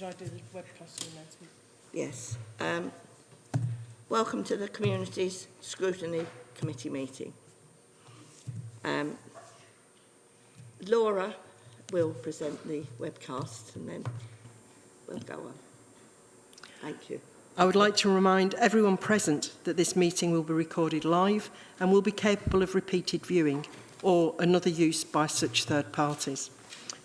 should I do the webcast announcement? Yes. Welcome to the Communities Scrutiny Committee meeting. Laura will present the webcast and then we'll go on. Thank you. I would like to remind everyone present that this meeting will be recorded live and will be capable of repeated viewing or another use by such third parties.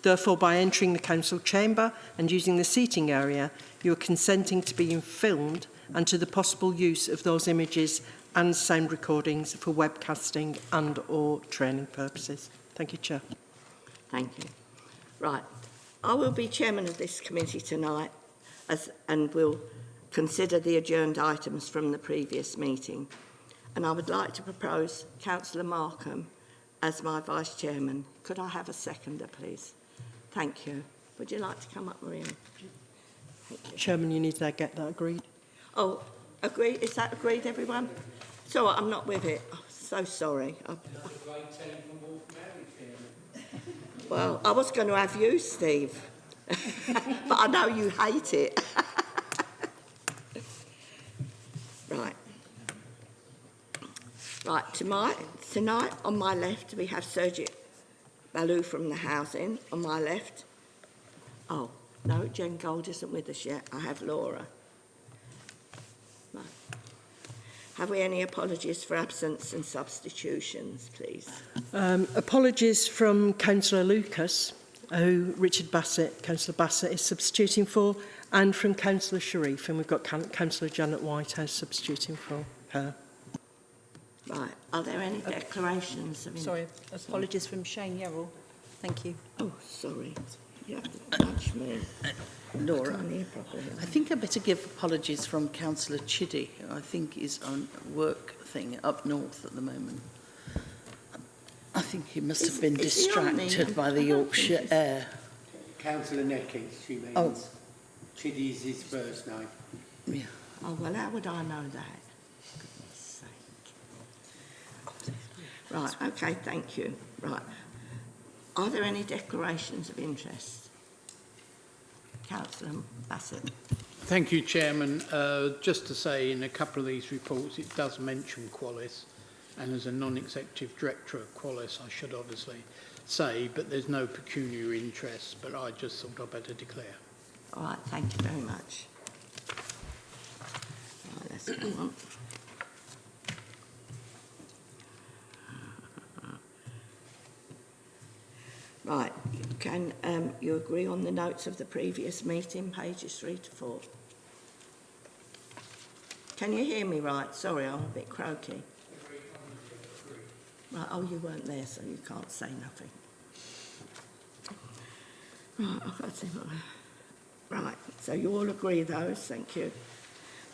Therefore, by entering the council chamber and using the seating area, you are consenting to being filmed and to the possible use of those images and sound recordings for webcasting and or training purposes. Thank you, Chair. Thank you. Right. I will be chairman of this committee tonight and will consider the adjourned items from the previous meeting. And I would like to propose Councillor Markham as my vice chairman. Could I have a seconder, please? Thank you. Would you like to come up, Maria? Thank you. Chairman, you need to get that agreed. Oh, agreed? Is that agreed, everyone? So I'm not with it. Oh, so sorry. Well, I was going to have you, Steve. But I know you hate it. Right. Right, tonight on my left we have Sergit Balu from the housing. On my left, oh, no, Jen Gold isn't with us yet. I have Laura. Right. Have we any apologies for absence and substitutions, please? Apologies from Councillor Lucas, who Councillor Bassett is substituting for, and from Councillor Sharif, and we've got Councillor Janet Whitehouse substituting for her. Right, are there any declarations of... Sorry, apologies from Shane Yarrell. Thank you. Oh, sorry. You have to touch me. Laura, I can't hear properly. I think I better give apologies from Councillor Chiddy, who I think is on a work thing up north at the moment. I think he must have been distracted by the Yorkshire air. Councillor Neckins, she means. Oh. Chiddy's his first name. Yeah. Oh, well, how would I know that? Goodness sake. Right, okay, thank you. Right. Are there any declarations of interest? Councillor Bassett. Thank you, Chairman. Just to say, in a couple of these reports, it does mention Qualis, and as a non-executive director of Qualis, I should obviously say, but there's no pecuniary interest, but I just thought I'd better declare. All right, thank you very much. Right, let's go on. Right, can you agree on the notes of the previous meeting, pages 3 to 4? Can you hear me right? Sorry, I'm a bit croaky. Right, oh, you weren't there, so you can't say nothing. Right, I've got to see what... Right, so you all agree those, thank you.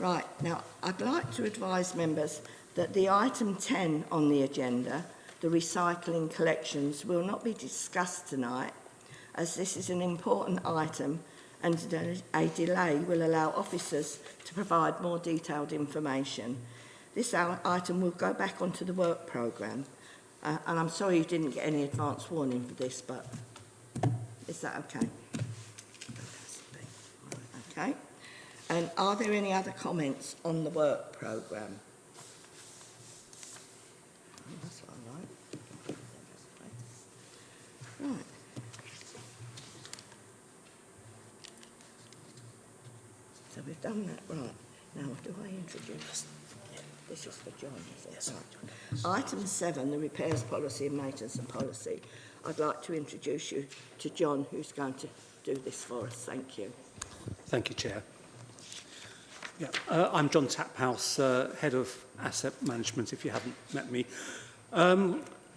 Right, now I'd like to advise members that the item 10 on the agenda, the recycling collections, will not be discussed tonight, as this is an important item and a delay will allow officers to provide more detailed information. This item will go back onto the work programme, and I'm sorry you didn't get any advance warning for this, but is that okay? Okay. And are there any other comments on the work programme? Oh, that's what I like. Right. So we've done that, right. Now, do I introduce? This is for John, is it? Yes. Right. Item 7, the repairs policy and maintenance and policy. I'd like to introduce you to John, who's going to do this for us. Thank you. Thank you, Chair. Yeah, I'm John Taphouse, Head of Asset Management, if you haven't met me.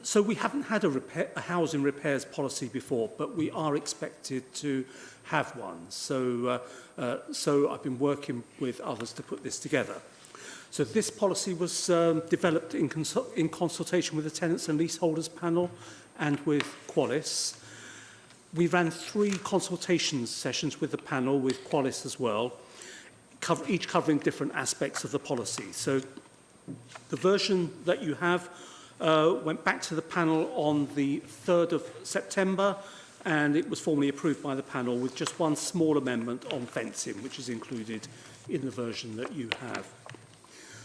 So we haven't had a housing repairs policy before, but we are expected to have one. So I've been working with others to put this together. So this policy was developed in consultation with the Tenants and Leaseholders Panel and with Qualis. We ran 3 consultation sessions with the panel, with Qualis as well, each covering different aspects of the policy. So the version that you have went back to the panel on the 3rd of September, and it was formally approved by the panel with just one small amendment on fencing, which is included in the version that you have.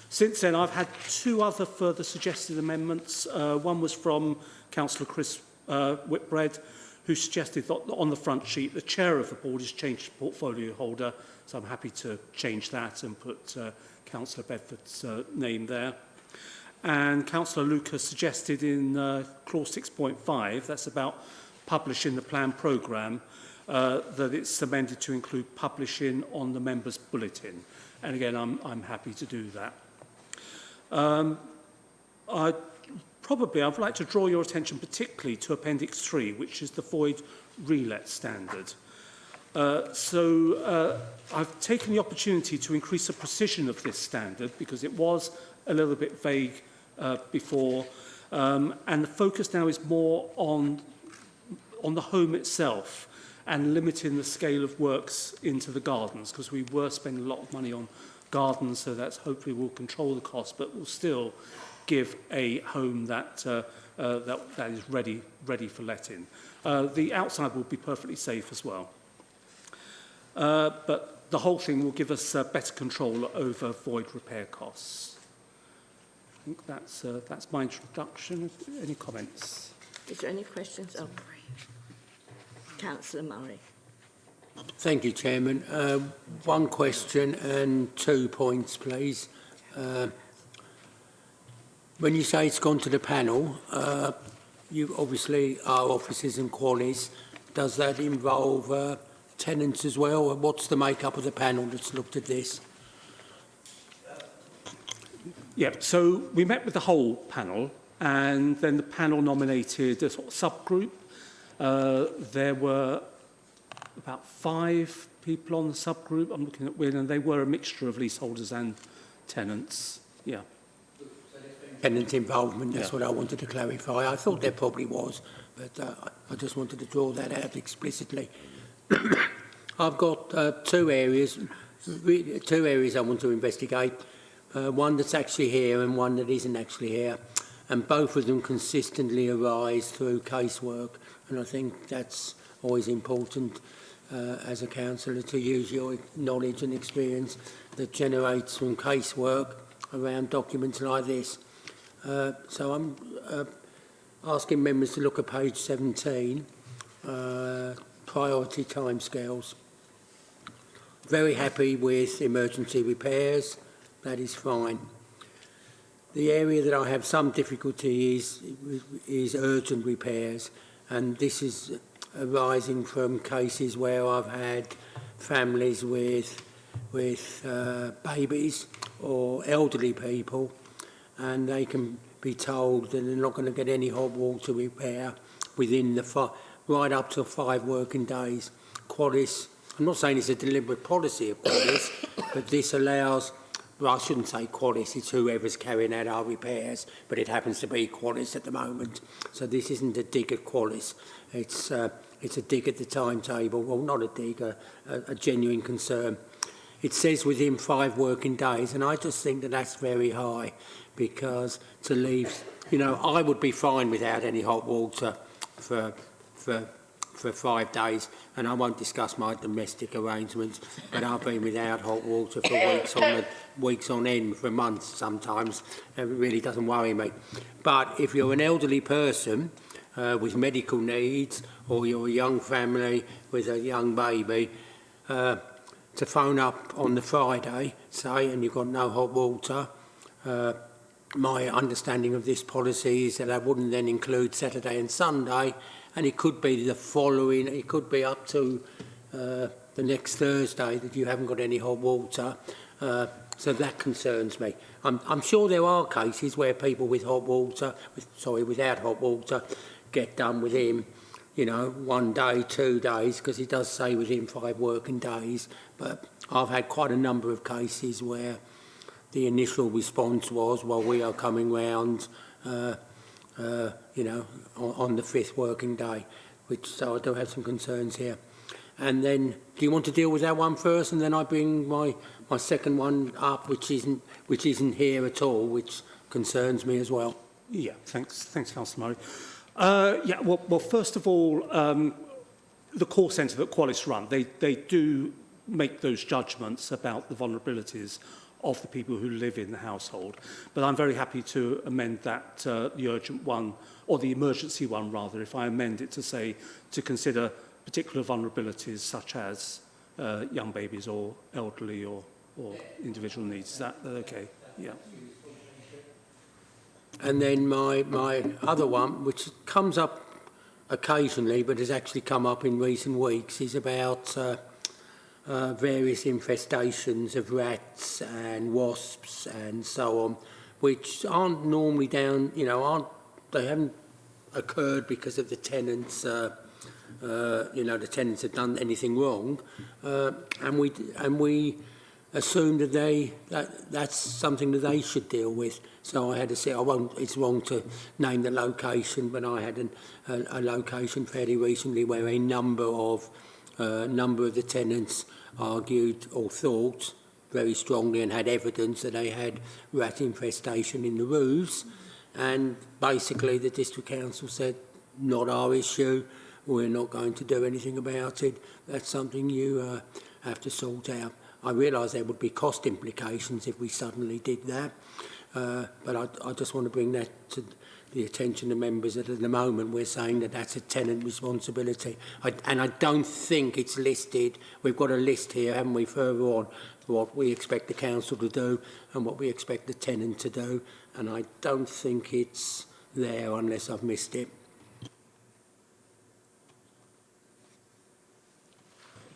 Since then, I've had two other further suggested amendments. One was from Councillor Chris Whitbread, who suggested that on the front sheet, the chair of the board is changed to portfolio holder, so I'm happy to change that and put Councillor Bedford's name there. And Councillor Lucas suggested in clause 6.5, that's about publishing the plan programme, that it's amended to include publishing on the members' bulletin. And again, I'm happy to do that. I'd like to draw your attention particularly to Appendix 3, which is the void relet standard. I've taken the opportunity to increase the precision of this standard because it was a little bit vague before, and the focus now is more on the home itself and limiting the scale of works into the gardens, because we were spending a lot of money on gardens, so that's hopefully will control the cost, but will still give a home that is ready for letting. The outside will be perfectly safe as well. But the whole thing will give us better control over void repair costs. I think that's my introduction. Any comments? Is there any questions? Oh, Councillor Murray. Thank you, Chairman. One question and 2 points, please. When you say it's gone to the panel, you obviously are officers and qualies. Does that involve tenants as well? What's the makeup of the panel that's looked at this? Yeah, so we met with the whole panel, and then the panel nominated a sort of subgroup. There were about 5 people on the subgroup I'm looking at with, and they were a mixture of leaseholders and tenants. Yeah. Tenant involvement, that's Yeah. what I wanted to clarify. I thought there probably was, but I just wanted to draw that out explicitly. I've got two areas I want to investigate. One that's actually here and one that isn't actually here. And both of them consistently arise through casework. And I think that's always important as a councillor to use your knowledge and experience that generates from casework around documents like this. So I'm asking members to look at page 17, priority timescales. Very happy with emergency repairs, that is fine. The area that I have some difficulty is urgent repairs, and this is arising from cases where I've had families with babies or elderly people, and they can be told that they're not going to get any hot water repair within right up to 5 working days. Qualis, I'm not saying it's a deliberate policy of Qualis, but this allows, well, I shouldn't say Qualis, it's whoever's carrying out our repairs, but it happens to be Qualis at the moment. So this isn't a dig at Qualis, it's a dig at the timetable, well, not a dig, a genuine concern. It says within 5 working days, and I just think that that's very high, because to leave, you know, I would be fine without any hot water for 5 days, and I won't discuss my domestic arrangements, but I've been without hot water for weeks on end, for months sometimes, and it really doesn't worry me. But if you're an elderly person with medical needs, or you're a young family with a young baby, to phone up on the Friday, say, and you've got no hot water, my understanding of this policy is that I wouldn't then include Saturday and Sunday, and it could be the following, it could be up to the next Thursday that you haven't got any hot water. So that concerns me. I'm sure there are cases where people with hot water, without hot water, get done within, you know, 1 day, 2 days, because it does say within 5 working days. But I've had quite a number of cases where the initial response was, well, we are coming round, you know, on the 5th working day, so I do have some concerns here. And then, do you want to deal with that one first, and then I bring my second one up, which isn't here at all, which concerns me as well? Yeah, thanks, Councillor Murray. Yeah, well, first of all, the call centre that Qualis run, they do make those judgments about the vulnerabilities of the people who live in the household. But I'm very happy to amend that, the urgent one, or the emergency one rather, if I amend it to say to consider particular vulnerabilities such as young babies or elderly or individual needs. Is that okay? Yeah. And then my other one, which comes up occasionally but has actually come up in recent weeks, is about various infestations of rats and wasps and so on, which aren't normally down, they haven't occurred because of the tenants, the tenants have done anything wrong, and we assume that's something that they should deal with. So I had to say, it's wrong to name the location, but I had a location fairly recently where a number of the tenants argued or thought very strongly and had evidence that they had rat infestation in the roofs, and basically the district council said, not our issue, we're not going to do anything about it, that's something you have to sort out. I realise there would be cost implications if we suddenly did that, but I just want to bring that to the attention of members that at the moment we're saying that that's a tenant responsibility. And I don't think it's listed. We've got a list here, haven't we, further on, what we expect the council to do and what we expect the tenant to do, and I don't think it's there unless I've missed it.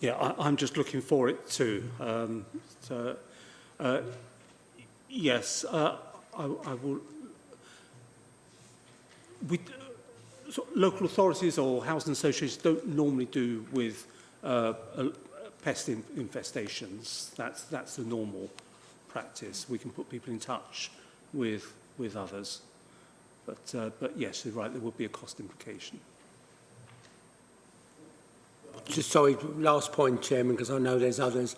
Yeah, I'm just looking for it too. Yes, I will. Local authorities or housing associations don't normally do with pest infestations. That's the normal practice. We can put people in touch with others, but yes, you're right. There would be a cost implication. Just sorry, last point, Chairman, because I know there's others.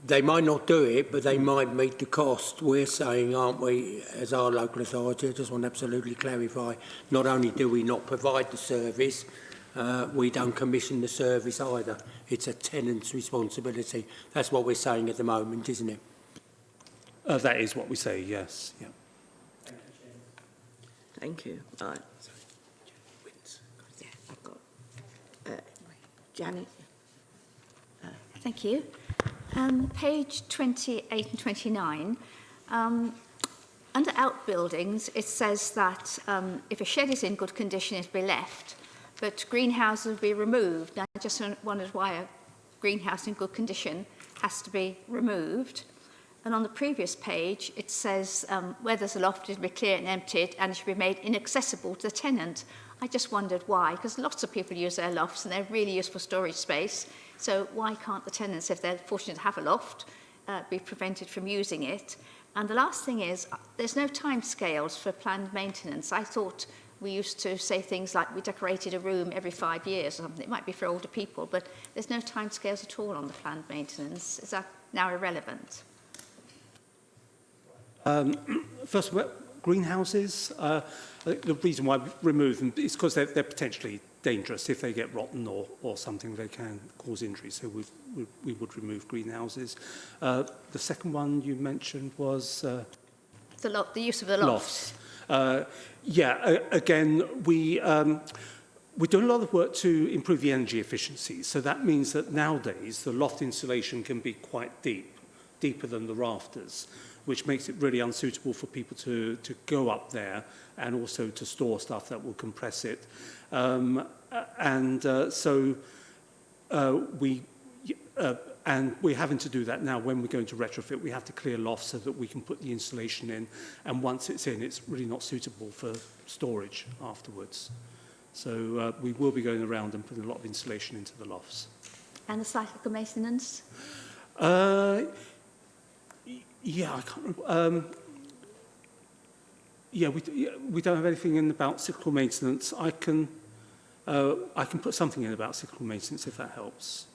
They might not do it, but they might meet the cost. We're saying, aren't we, as our local authority, I just want to absolutely clarify, not only do we not provide the service, we don't commission the service either. It's a tenant's responsibility. That's what we're saying at the moment, isn't it? That is what we say, yes. Yeah. Thank you. Right. Yeah, I've got Janet. Thank you. Page 28 and 29, under outbuildings, it says that if a shed is in good condition, it will be left, but greenhouses will be removed. Now, I just wondered why a greenhouse in good condition has to be removed. And on the previous page, it says where there's a loft, it will be cleared and emptied, and it should be made inaccessible to the tenant. I just wondered why, because lots of people use their lofts and they're really useful storage space. So why can't the tenants, if they're fortunate to have a loft, be prevented from using it? And the last thing is, there's no time scales for planned maintenance. I thought we used to say things like we decorated a room every 5 years or something. It might be for older people, but there's no time scales at all on the planned maintenance. Is that now irrelevant? First of all, greenhouses, the reason why we remove them is because they're potentially dangerous. If they get rotten or something, they can cause injury. So we would remove greenhouses. The second one you mentioned was The use of the lofts. Again, we're doing a lot of work to improve the energy efficiency. So that means that nowadays the loft insulation can be quite deep, deeper than the rafters, which makes it really unsuitable for people to go up there and also to store stuff that will compress it. And we're having to do that now when we're going to retrofit. We have to clear lofts so that we can put the insulation in. And once it's in, it's really not suitable for storage afterwards. So we will be going around and putting a lot of insulation into the lofts. And the cyclical maintenance? Yeah, I can't remember. We don't have anything in about cyclical maintenance. I can put something in about cyclical maintenance if that helps.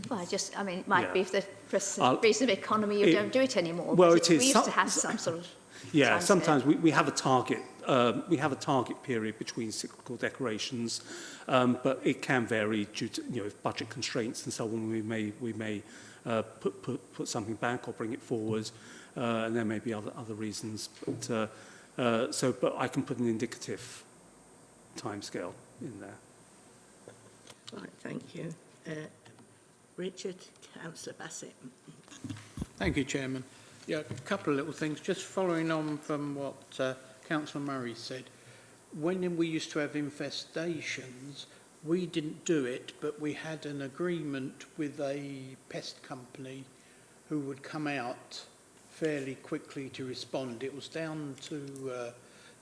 Well, it might be for the reason of economy you don't do it anymore. Well, it is. We used to have some sort of... Yeah, sometimes we have a target we have a target period between cyclical decorations, but it can vary due to budget constraints and so on. We may put something back or bring it forward, and there may be other reasons. But but I can put an indicative timescale in there. Right, thank you. Richard, Councillor Bassett. Thank you, Chairman. Yeah, a couple of little things. Just following on from what Councillor Murray said. When we used to have infestations, we didn't do it, but we had an agreement with a pest company who would come out fairly quickly to respond. It was down to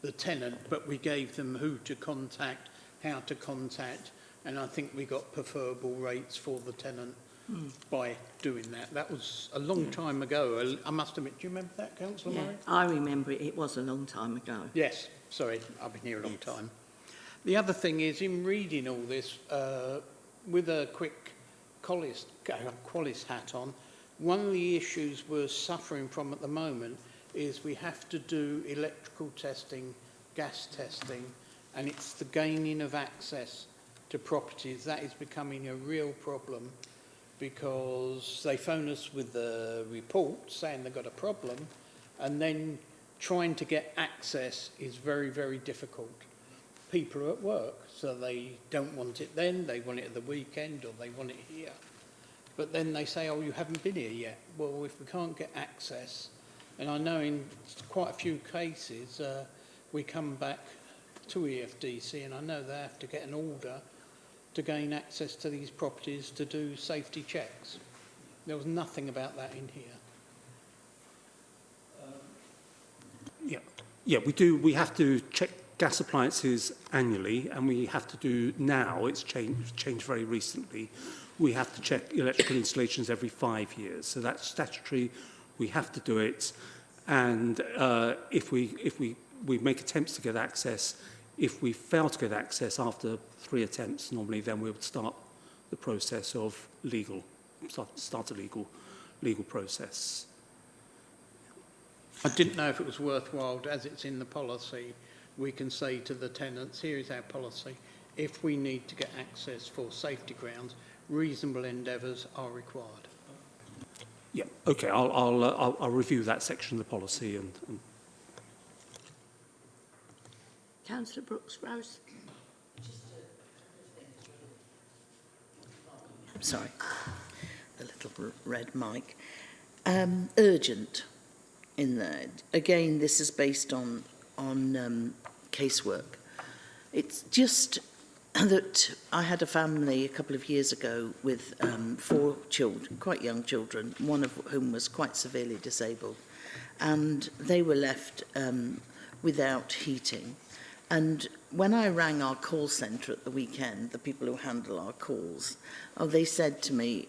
the tenant, but we gave them who to contact, how to contact, and I think we got preferable rates for the tenant by doing that. That was a long time ago. I must admit, do you remember that, Councillor Murray? I remember it. It was a long time ago. Yes, sorry, I've been here a long time. The other thing is, in reading all this, with a quick Qualis hat on, one of the issues we're suffering from at the moment is we have to do electrical testing, gas testing, and it's the gaining of access to properties. That is becoming a real problem because they phone us with the report saying they've got a problem, and then trying to get access is very, very difficult. People are at work, so they don't want it then, they want it at the weekend, or they want it here. But then they say, oh, you haven't been here yet. Well, if we can't get access, and I know in quite a few cases, we come back to EFDC, and I know they have to get an order to gain access to these properties to do safety checks. There was nothing about that in here. Yeah, we do. We have to check gas appliances annually, and we have to do now. It's changed very recently. We have to check electrical installations every 5 years. So that's statutory. We have to do it, and if we make attempts to get access, if we fail to get access after 3 attempts, normally, then we would start the process of start a legal process. I didn't know if it was worthwhile, as it's in the policy, we can say to the tenants, here is our policy. If we need to get access for safety grounds, reasonable endeavours are required. Yeah, okay, I'll review that section of the policy and Councillor Brooks-Rose. Sorry, the little red mic. Urgent in there. Again, this is based on casework. It's just that I had a family a couple of years ago with 4 children, quite young children, one of whom was quite severely disabled, and they were left without heating. And when I rang our call centre at the weekend, the people who handle our calls, they said to me,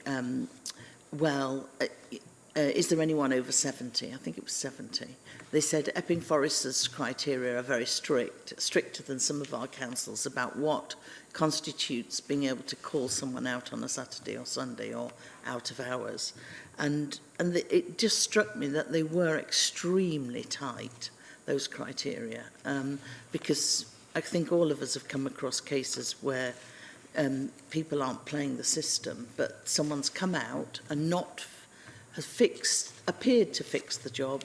is there anyone over 70? I think it was 70. They said Epping Foresters' criteria are very strict, stricter than some of our councils about what constitutes being able to call someone out on a Saturday or Sunday or out of hours. And it just struck me that they were extremely tight, those criteria, because I think all of us have come across cases where people aren't playing the system, but someone's come out and appeared to fix the job.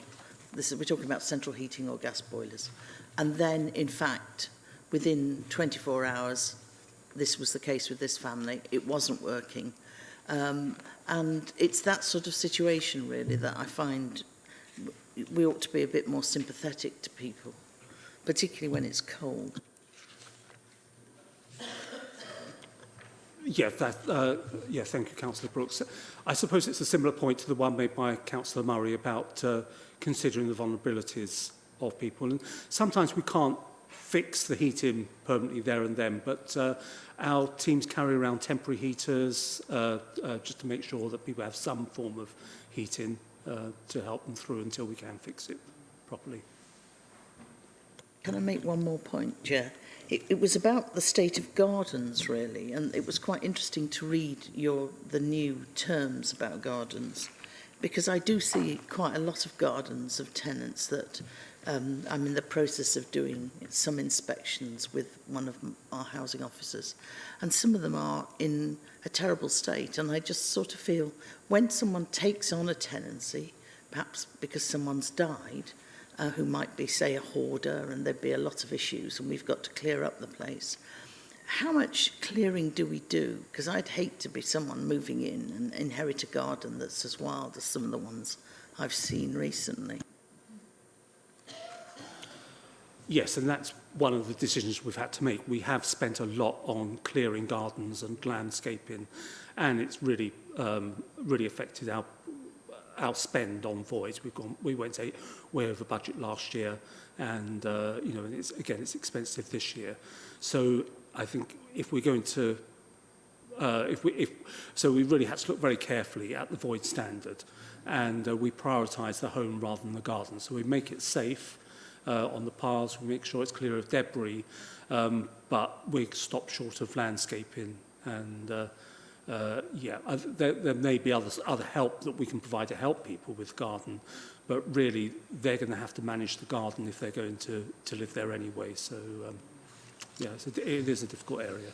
We're talking about central heating or gas boilers. And then, in fact, within 24 hours, this was the case with this family, it wasn't working. And it's that sort of situation, really, that I find we ought to be a bit more sympathetic to people, particularly when it's cold. yeah, thank you, Councillor Brooks. I suppose it's a similar point to the one made by Councillor Murray about considering the vulnerabilities of people. And sometimes we can't fix the heating permanently there and then, but our teams carry around temporary heaters just to make sure that people have some form of heating to help them through until we can fix it properly. Can I make one more point, Chair? It was about the state of gardens, really, and it was quite interesting to read the new terms about gardens, because I do see quite a lot of gardens of tenants that I'm in the process of doing some inspections with one of our housing officers, and some of them are in a terrible state, and I just sort of feel when someone takes on a tenancy, perhaps because someone's died, who might be, say, a hoarder, and there'd be a lot of issues, and we've got to clear up the place. How much clearing do we do? Because I'd hate to be someone moving in and inherit a garden that's as wild as some of the ones I've seen recently. Yes, and that's one of the decisions we've had to make. We have spent a lot on clearing gardens and landscaping, and it's really really affected our spend on voids. We went way over budget last year, and you know, and it's expensive this year. So I think if we're going to so we really had to look very carefully at the void standard, and we prioritise the home rather than the garden. So we make it safe on the paths, we make sure it's clear of debris, but we stop short of landscaping. And there may be other help that we can provide to help people with garden, but really they're going to have to manage the garden if they're going to live there anyway. So so it is a difficult area.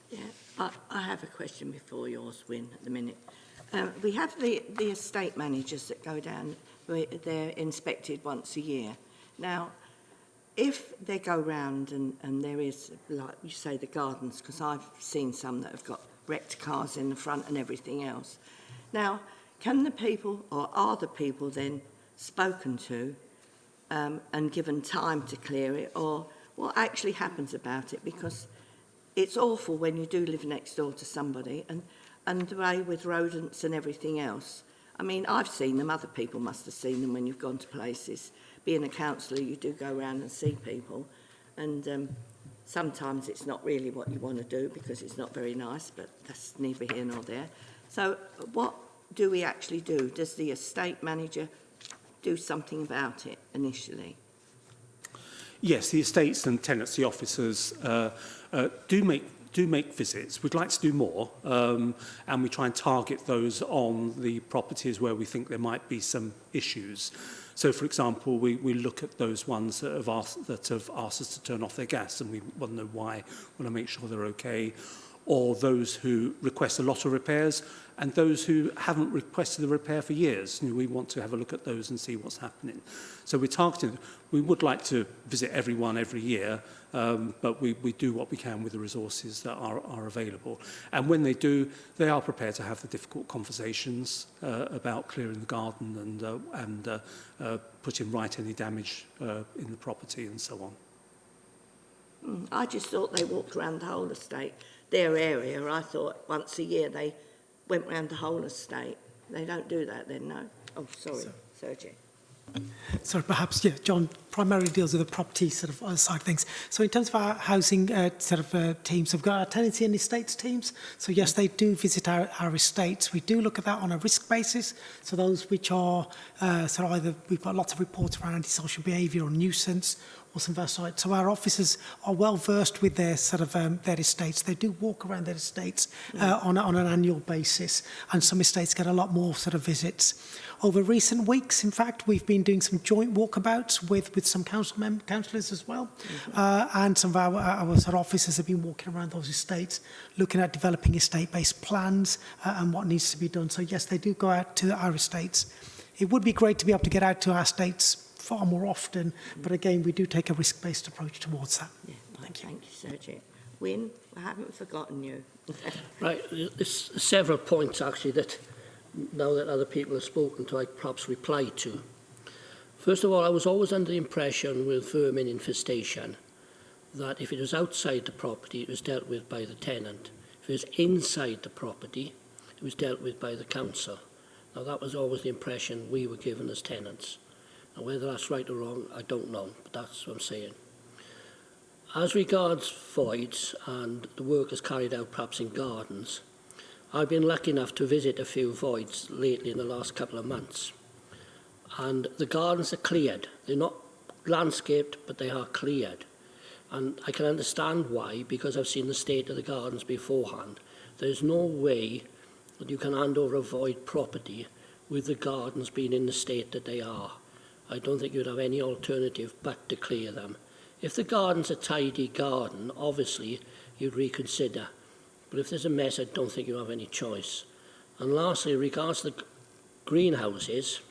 Yeah, I have a question before yours, Wyn, at the minute. We have the estate managers that go down, they're inspected once a year. Now, if they go round and there is, like you say, the gardens, because I've seen some that have got wrecked cars in the front and everything else. Now, can the people, or are the people then spoken to and given time to clear it, or what actually happens about it? Because it's awful when you do live next door to somebody, and the way with rodents and everything else. I mean, I've seen them, other people must have seen them when you've gone to places. Being a councillor, you do go around and see people, and sometimes it's not really what you want to do because it's not very nice, but that's neither here nor there. So what do we actually do? Does the estate manager do something about it initially? Yes, the estates and tenancy officers do make visits. We'd like to do more, and we try and target those on the properties where we think there might be some issues. So, for example, we look at those ones that have asked us to turn off their gas, and we want to know why, want to make sure they're okay, or those who request a lot of repairs, and those who haven't requested a repair for years. You know, we want to have a look at those and see what's happening. So we're targeting. We would like to visit everyone every year, but we do what we can with the resources that are available. And when they do, they are prepared to have the difficult conversations about clearing the garden and putting right any damage in the property and so on. I just thought they walked around the whole estate. Their area, I thought once a year they went round the whole estate. They don't do that then, no? Oh, sorry, Sergey. So perhaps, yeah, John primarily deals with the property sort of side of things. So in terms of our housing teams, we've got our tenancy and estates teams. So yes, they do visit our estates. We do look at that on a risk basis. So those which are either we've got lots of reports around antisocial behaviour or nuisance, or some of our sites. So our officers are well versed with their their estates. They do walk around their estates on an annual basis, and some estates get a lot more visits. Over recent weeks, in fact, we've been doing some joint walkabouts with some councillors as well, and some of our officers have been walking around those estates, looking at developing estate-based plans and what needs to be done. So yes, they do go out to our estates. It would be great to be able to get out to our estates far more often, but again, we do take a risk-based approach towards that. Yeah, thank you, Sergey. Wyn, I haven't forgotten you. Right, there's several points actually that, now that other people have spoken to, I perhaps reply to. First of all, I was always under the impression with vermin infestation that if it was outside the property, it was dealt with by the tenant. If it was inside the property, it was dealt with by the council. Now, that was always the impression we were given as tenants. And whether that's right or wrong, I don't know, but that's what I'm saying. As regards voids and the work that's carried out perhaps in gardens, I've been lucky enough to visit a few voids lately in the last couple of months. And the gardens are cleared. They're not landscaped, but they are cleared. And I can understand why, because I've seen the state of the gardens beforehand. There's no way that you can hand over a void property with the gardens being in the state that they are. I don't think you'd have any alternative but to clear them. If the garden's a tidy garden, obviously you'd reconsider. But if there's a mess, I don't think you have any choice. And lastly, regards to the greenhouses,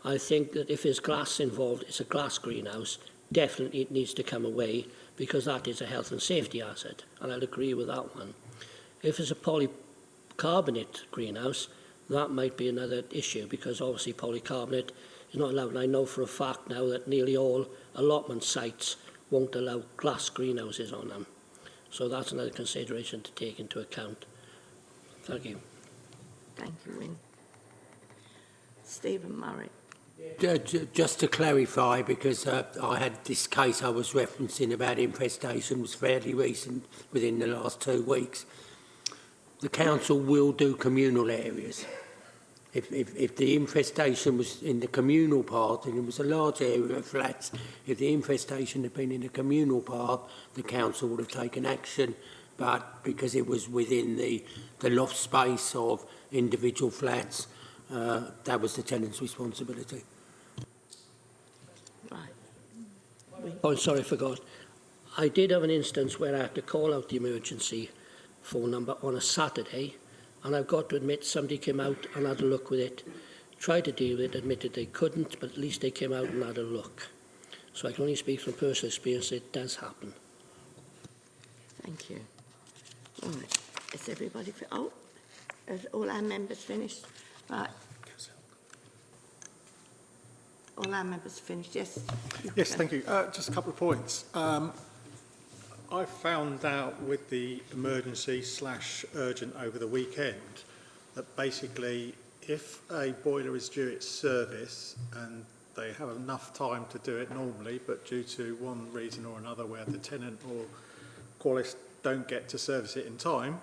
I think that if there's glass involved, it's a glass greenhouse, definitely it needs to come away because that is a health and safety hazard, and I'll agree with that one. If it's a polycarbonate greenhouse, that might be another issue because obviously polycarbonate is not allowed. And I know for a fact now that nearly all allotment sites won't allow glass greenhouses on them. So that's another consideration to take into account. Thank you. Thank you, Wynne. Stephen Murray. Just to clarify, because I had this case I was referencing about infestation was fairly recent, within the last 2 weeks. The council will do communal areas. If the infestation was in the communal part and it was a large area of flats, if the infestation had been in the communal part, the council would have taken action. But because it was within the loft space of individual flats, that was the tenant's responsibility. Right. Oh, sorry, I forgot. I did have an instance where I had to call out the emergency phone number on a Saturday, and I've got to admit somebody came out and had a look with it, tried to deal with it, admitted they couldn't, but at least they came out and had a look. So I can only speak from personal experience, it does happen. Thank you. Right. Is everybody... Oh, have all our members finished? Right. All our members finished, yes? Yes, thank you. Just a couple of points. I found out with the emergency/urgent over the weekend that basically if a boiler is due its service and they have enough time to do it normally, but due to one reason or another where the tenant or Qualis don't get to service it in time,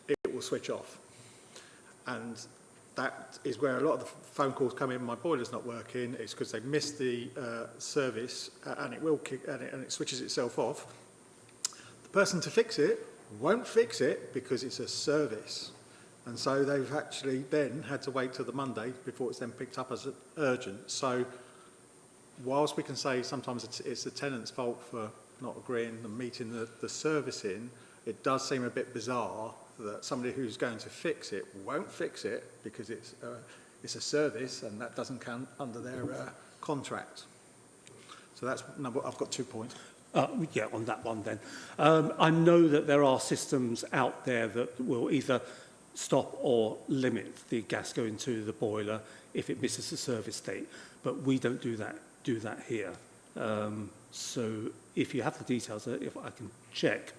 it will switch off. And that is where a lot of the phone calls come in. My boiler's not working. It's because they've missed the service, and it will kick, and it switches itself off. The person to fix it won't fix it because it's a service, and so they've actually then had to wait till the Monday before it's then picked up as urgent. So, whilst we can say sometimes it's the tenant's fault for not agreeing and meeting the service in, it does seem a bit bizarre that somebody who's going to fix it won't fix it because it's a service and that doesn't count under their contract. So that's number. I've got 2 points. Yeah, on that one then. I know that there are systems out there that will either stop or limit the gas going to the boiler if it misses the service date, but we don't do that here. So if you have the details, if I can check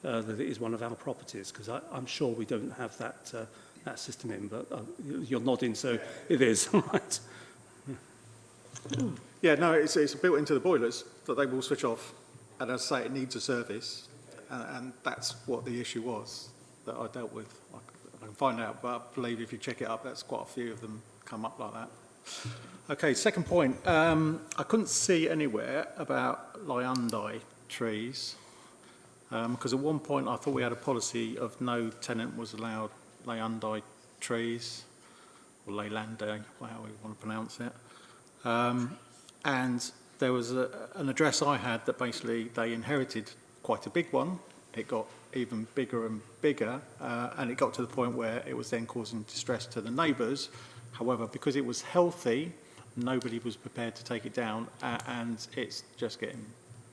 that it is one of our properties, because I'm sure we don't have that system in, but you're nodding, so it is, right? Yeah, no, it's built into the boilers that they will switch off, and as I say, it needs a service, and that's what the issue was that I dealt with. I can find out, but I believe if you check it up, that's quite a few of them come up like that. Okay, second point. I couldn't see anywhere about Lyundai trees, because at one point I thought we had a policy of no tenant was allowed Lyundai trees, or Leylandai, however you want to pronounce it. And there was an address I had that basically they inherited quite a big one. It got even bigger and bigger, and it got to the point where it was then causing distress to the neighbours. However, because it was healthy, nobody was prepared to take it down, and it's just getting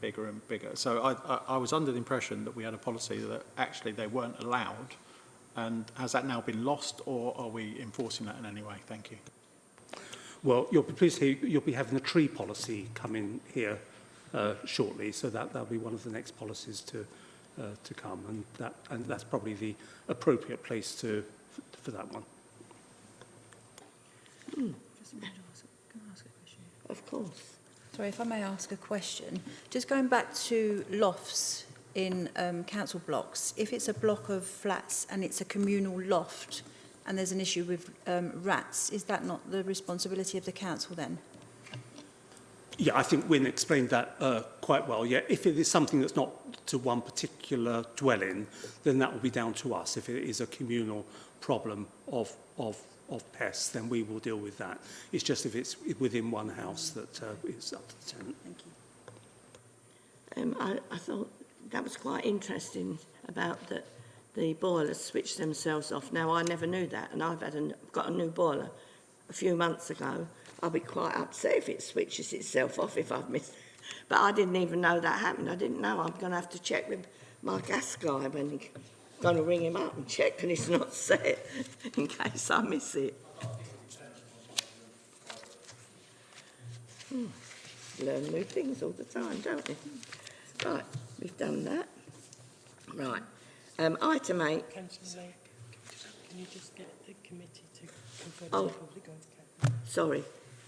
bigger and bigger. So I was under the impression that we had a policy that actually they weren't allowed. And has that now been lost, or are we enforcing that in any way? Thank you. Well, you'll be pleased to hear you'll be having a tree policy come in here shortly, so that'll be one of the next policies to come, and that's probably the appropriate place for that one. Can I ask a question? Of course. Sorry, if I may ask a question. Just going back to lofts in council blocks, if it's a block of flats and it's a communal loft and there's an issue with rats, is that not the responsibility of the council then? Yeah, I think Wynne explained that quite well. Yeah, if it is something that's not to one particular dwelling, then that will be down to us. If it is a communal problem of pests, then we will deal with that. It's just if it's within one house that it's up to the tenant. Thank you. I thought that was quite interesting about that the boilers switch themselves off. Now, I never knew that, and I've got a new boiler a few months ago. I'll be quite upset if it switches itself off if I've missed it. But I didn't even know that happened. I didn't know. I'm going to have to check with my gas guy when I'm going to ring him up and check and it's not set in case I miss it. Learn new things all the time, don't we? Right, we've done that. Right. Item 8. Councillor Lake, can you just get the committee to confirm Oh. the public going to cabinet? Sorry.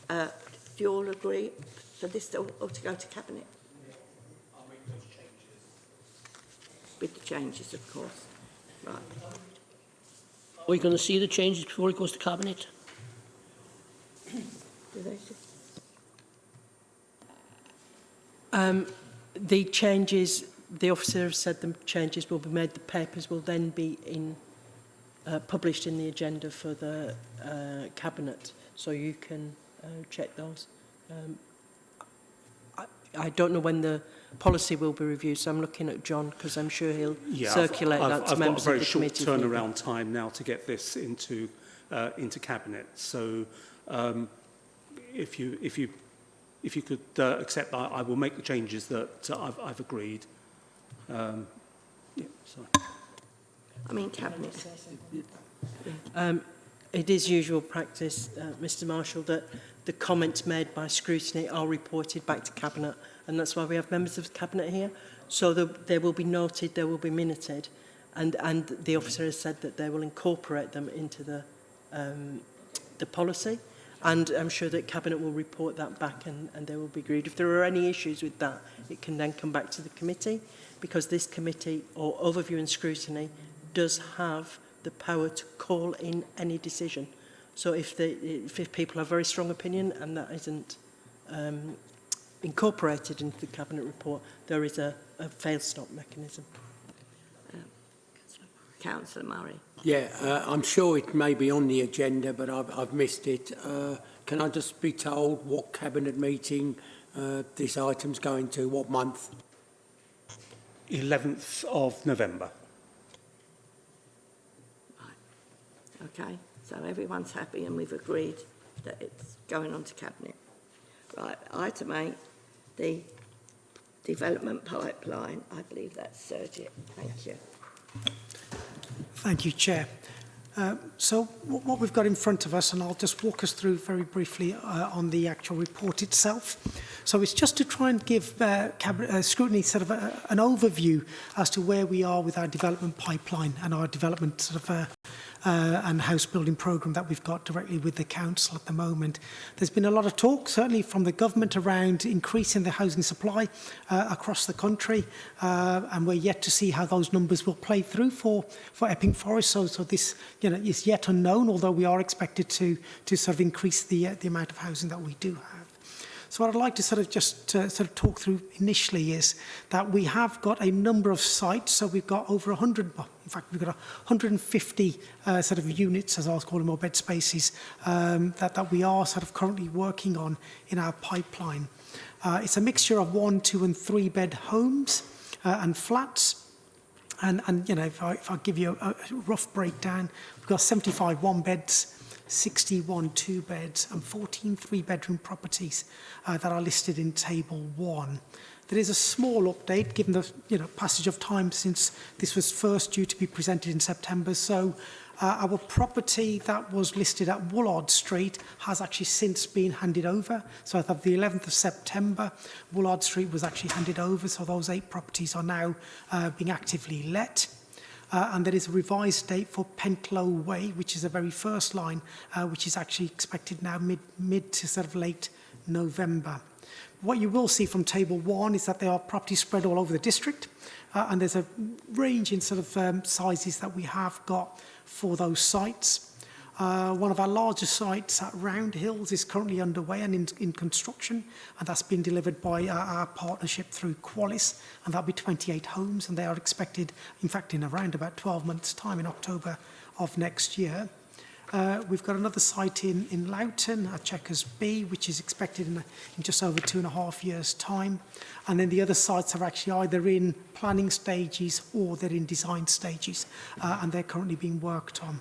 Do you all agree for this to, or to go to Cabinet? I'll make those changes. With the changes, of course. Right. Are we going to see the changes before it goes to Cabinet? Do they? The changes, the officer has said the changes will be made. The papers will then be published in the agenda for the Cabinet, so you can check those. I don't know when the policy will be reviewed, so I'm looking at John because I'm sure he'll circulate that to members of the committee. I've got a very short turnaround time now to get this into Cabinet. So if you could accept that, I will make the changes that I've agreed. Sorry. I mean, Cabinet. It is usual practice, Mr Marshall, that the comments made by Scrutiny are reported back to Cabinet, and that's why we have members of the Cabinet here. So they will be noted, they will be minuted, and the officer has said that they will incorporate them into the policy, and I'm sure that Cabinet will report that back and they will be agreed. If there are any issues with that, it can then come back to the committee, because this committee, or Overview and Scrutiny, does have the power to call in any decision. So if people have very strong opinion and that isn't incorporated into the Cabinet report, there is a fail-stop mechanism. Councillor Murray. Yeah, I'm sure it may be on the agenda, but I've missed it. Can I just be told what Cabinet meeting this item's going to, what month? 11th of November. Okay, so everyone's happy and we've agreed that it's going on to Cabinet. Right, item 8, the development pipeline. I believe that's Sergio. Thank you. Thank you, Chair. So what we've got in front of us, and I'll just walk us through very briefly on the actual report itself. So it's just to try and give Scrutiny sort of an overview as to where we are with our development pipeline and our development sort of and house building programme that we've got directly with the council at the moment. There's been a lot of talk, certainly from the government, around increasing the housing supply across the country, and we're yet to see how those numbers will play through for Epping Forest. So this, you know, is yet unknown, although we are expected to sort of increase the amount of housing that we do have. So what I'd like to sort of just sort of talk through initially is that we have got a number of sites. So we've got over 100, well, in fact, we've got 150 sort of units, as I'll call them, or bed spaces, that we are sort of currently working on in our pipeline. It's a mixture of 1, 2 and 3 bed homes and flats. And you know, if I give you a rough breakdown, we've got 75 one-beds, 61 two-beds and 14 three-bedroom properties that are listed in Table 1. There is a small update given the passage of time since this was first due to be presented in September. So our property that was listed at Woolard Street has actually since been handed over. So as of the 11th of September, Woolard Street was actually handed over. So those 8 properties are now being actively let. And there is a revised date for Pentlow Way, which is the very first line, which is actually expected now mid to sort of late November. What you will see from Table 1 is that there are properties spread all over the district, and there's a range in sort of sizes that we have got for those sites. One of our largest sites at Round Hills is currently underway and in construction, and that's been delivered by our partnership through Qualis, and that'll be 28 homes, and they are expected, in fact, in around about 12 months' time in October of next year. We've got another site in Loughton at Chequers B, which is expected in just over 2.5 years' time. And then the other sites are actually either in planning stages or they're in design stages, and they're currently being worked on.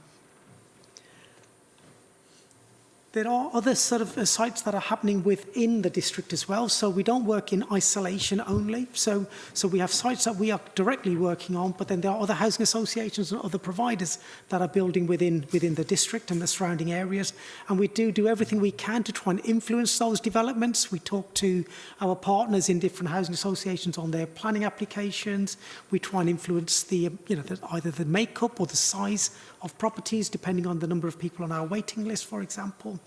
There are other sort of sites that are happening within the district as well. So we don't work in isolation only. So we have sites that we are directly working on, but then there are other housing associations and other providers that are building within the district and the surrounding areas. And we do everything we can to try and influence those developments. We talk to our partners in different housing associations on their planning applications. We try and influence either the makeup or the size of properties, depending on the number of people on our waiting list, for example.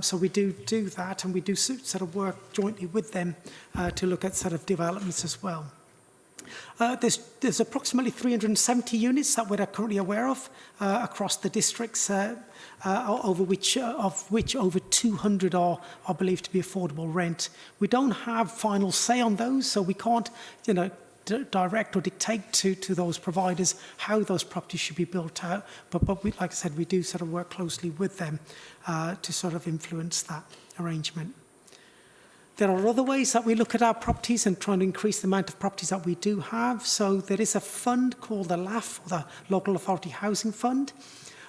So we do that, and we do sort of work jointly with them to look at sort of developments as well. There's approximately 370 units that we're currently aware of across the districts, of which over 200 are believed to be affordable rent. We don't have final say on those, so we can't, direct or dictate to those providers how those properties should be built out. But we, like I said, we do sort of work closely with them to sort of influence that arrangement. There are other ways that we look at our properties and try and increase the amount of properties that we do have. So there is a fund called the LAF, or the Local Authority Housing Fund.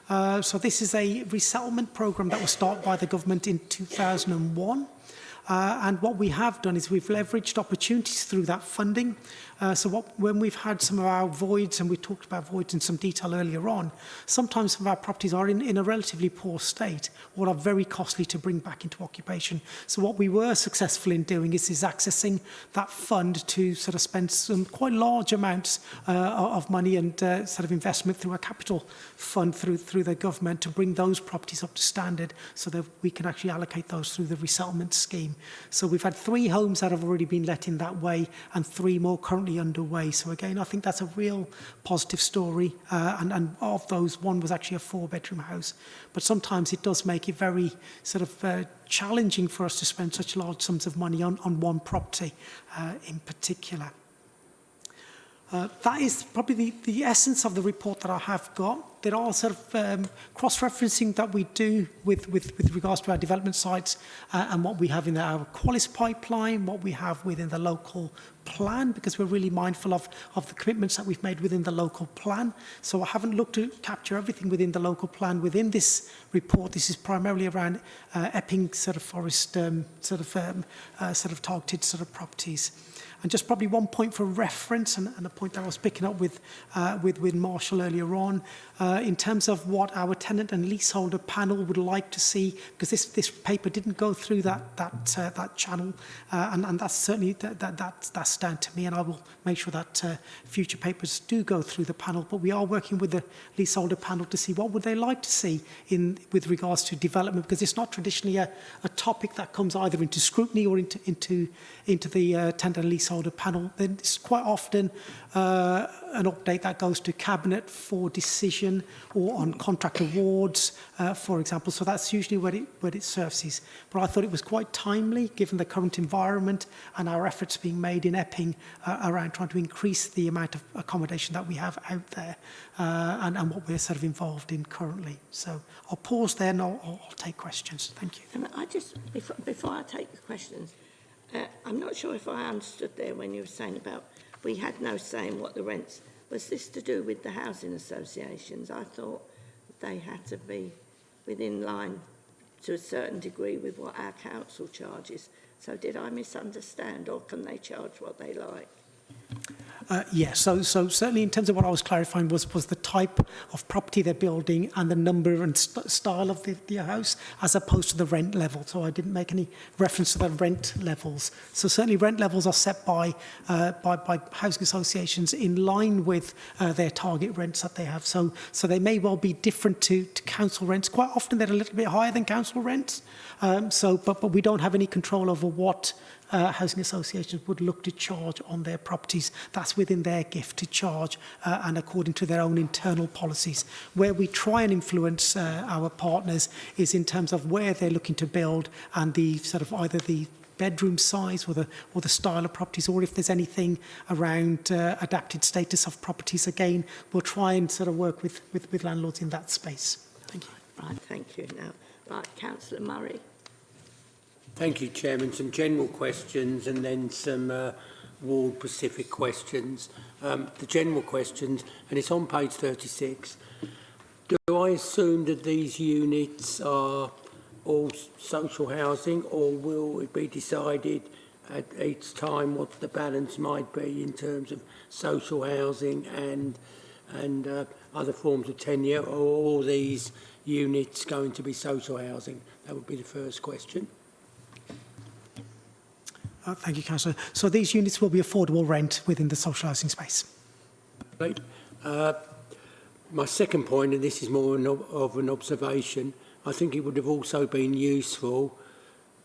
So this is a resettlement programme that was started by the government in 2001. And what we have done is we've leveraged opportunities through that funding. When we've had some of our voids, and we talked about voids in some detail earlier on, sometimes some of our properties are in a relatively poor state or are very costly to bring back into occupation. So what we were successful in doing is accessing that fund to sort of spend some quite large amounts of money and sort of investment through a capital fund through the government to bring those properties up to standard so that we can actually allocate those through the resettlement scheme. So we've had 3 homes that have already been let in that way and 3 more currently underway. So again, I think that's a real positive story. And of those, one was actually a 4-bedroom house. But sometimes it does make it very sort of challenging for us to spend such large sums of money on one property in particular. That is probably the essence of the report that I have got. There are sort of cross-referencing that we do with regards to our development sites and what we have in our Qualis pipeline, what we have within the local plan, because we're really mindful of the commitments that we've made within the local plan. So I haven't looked to capture everything within the local plan within this report. This is primarily around Epping sort of forest sort of targeted sort of properties. And just probably one point for reference, and a point that I was picking up with Marshall earlier on, in terms of what our tenant and leaseholder panel would like to see, because this paper didn't go through that channel, and that's certainly that's down to me, and I will make sure that future papers do go through the panel. But we are working with the leaseholder panel to see what would they like to see with regards to development, because it's not traditionally a topic that comes either into scrutiny or into the tenant and leaseholder panel. Then it's quite often an update that goes to Cabinet for decision or on contract awards, for example. So that's usually where it surfaces. But I thought it was quite timely, given the current environment and our efforts being made in Epping around trying to increase the amount of accommodation that we have out there and what we're sort of involved in currently. So I'll pause there and I'll take questions. Thank you. And I just, before I take the questions, I'm not sure if I understood there when you were saying about we had no say in what the rents. Was this to do with the housing associations? I thought they had to be within line to a certain degree with what our council charges. So did I misunderstand, or can they charge what they like? Yes, so certainly in terms of what I was clarifying was the type of property they're building and the number and style of the house, as opposed to the rent level. So I didn't make any reference to the rent levels. So certainly rent levels are set by housing associations in line with their target rents that they have. So they may well be different to council rents. Quite often they're a little bit higher than council rents. But we don't have any control over what housing associations would look to charge on their properties. That's within their gift to charge and according to their own internal policies. Where we try and influence our partners is in terms of where they're looking to build and the sort of either the bedroom size or the style of properties, or if there's anything around adapted status of properties. Again, we'll try and sort of work with landlords in that space. Thank you. Right, thank you. Now, right, Councillor Murray. Thank you, Chairman. Some general questions and then some ward-specific questions. The general questions, and it's on page 36. Do I assume that these units are all social housing, or will it be decided at each time what the balance might be in terms of social housing and other forms of tenure, or are all these units going to be social housing? That would be the first question. Thank you, Councillor. So these units will be affordable rent within the social housing space. Right. My second point, and this is more of an observation, I think it would have also been useful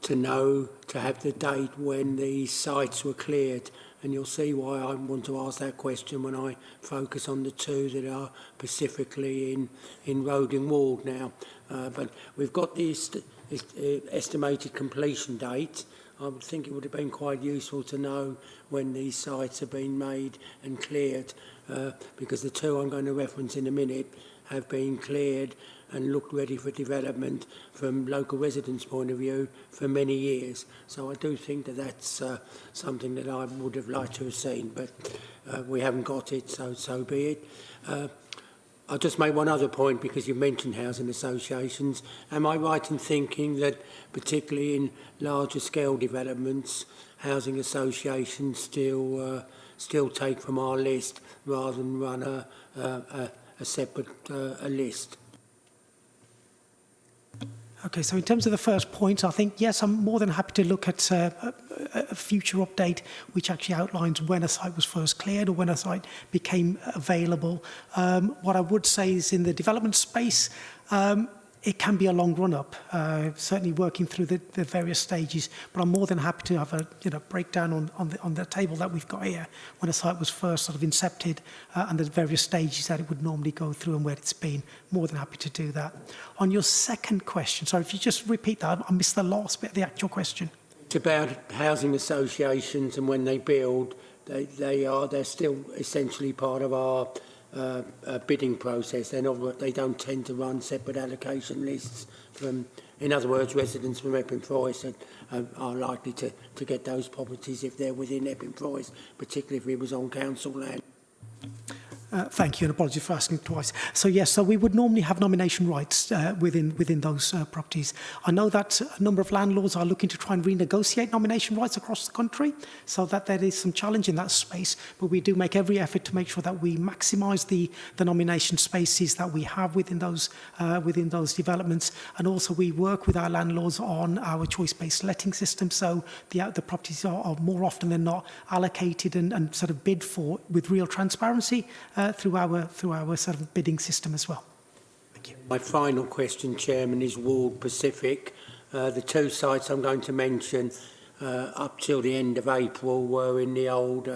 to know, to have the date when these sites were cleared. And you'll see why I want to ask that question when I focus on the two that are specifically in Roding Ward now. But we've got the estimated completion date. I would think it would have been quite useful to know when these sites have been made and cleared, because the two I'm going to reference in a minute have been cleared and looked ready for development from local residents' point of view for many years. So I do think that that's something that I would have liked to have seen, but we haven't got it, so be it. I'll just make one other point, because you mentioned housing associations. Am I right in thinking that, particularly in larger scale developments, housing associations still take from our list rather than run a separate list? Okay, so in terms of the first point, I think, yes, I'm more than happy to look at a future update which actually outlines when a site was first cleared or when a site became available. What I would say is in the development space, it can be a long run-up, certainly working through the various stages, but I'm more than happy to have a breakdown on the table that we've got here when a site was first sort of incepted and the various stages that it would normally go through and where it's been. More than happy to do that. On your second question, sorry, if you just repeat that, I missed the last bit of the actual question. It's about housing associations, and when they build, they're still essentially part of our bidding process. They don't tend to run separate allocation lists from, in other words, residents from Epping Forest are likely to get those properties if they're within Epping Forest, particularly if it was on council land. Thank you, and apologies for asking twice. So yes, so we would normally have nomination rights within those properties. I know that a number of landlords are looking to try and renegotiate nomination rights across the country, so that there is some challenge in that space, but we do make every effort to make sure that we maximise the nomination spaces that we have within those developments, and also we work with our landlords on our choice-based letting system, so the properties are more often than not allocated and sort of bid for with real transparency through our sort of bidding system as well. Thank you. My final question, Chairman, is Ward Pacific. The two sites I'm going to mention up till the end of April were in the old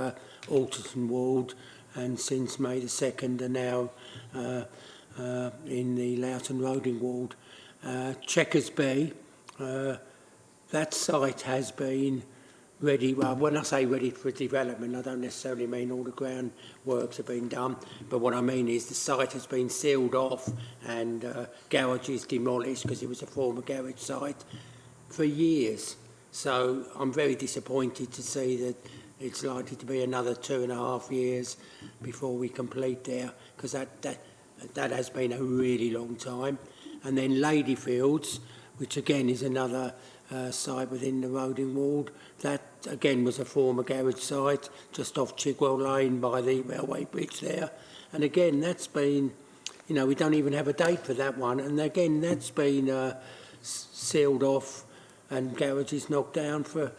Alderton Ward, and since May the 2nd are now in the Loughton Roding Ward. Checkers Bay, that site has been ready. Well, when I say ready for development, I don't necessarily mean all the ground works have been done, but what I mean is the site has been sealed off and garages demolished, because it was a former garage site, for years. So I'm very disappointed to see that it's likely to be another 2.5 years before we complete there, because that has been a really long time. And then Ladyfields, which again is another site within the Roding Ward. That again was a former garage site just off Chigwell Lane by the railway bridge there. And again, that's been, you know, we don't even have a date for that one. And again, that's been sealed off and garages knocked down for,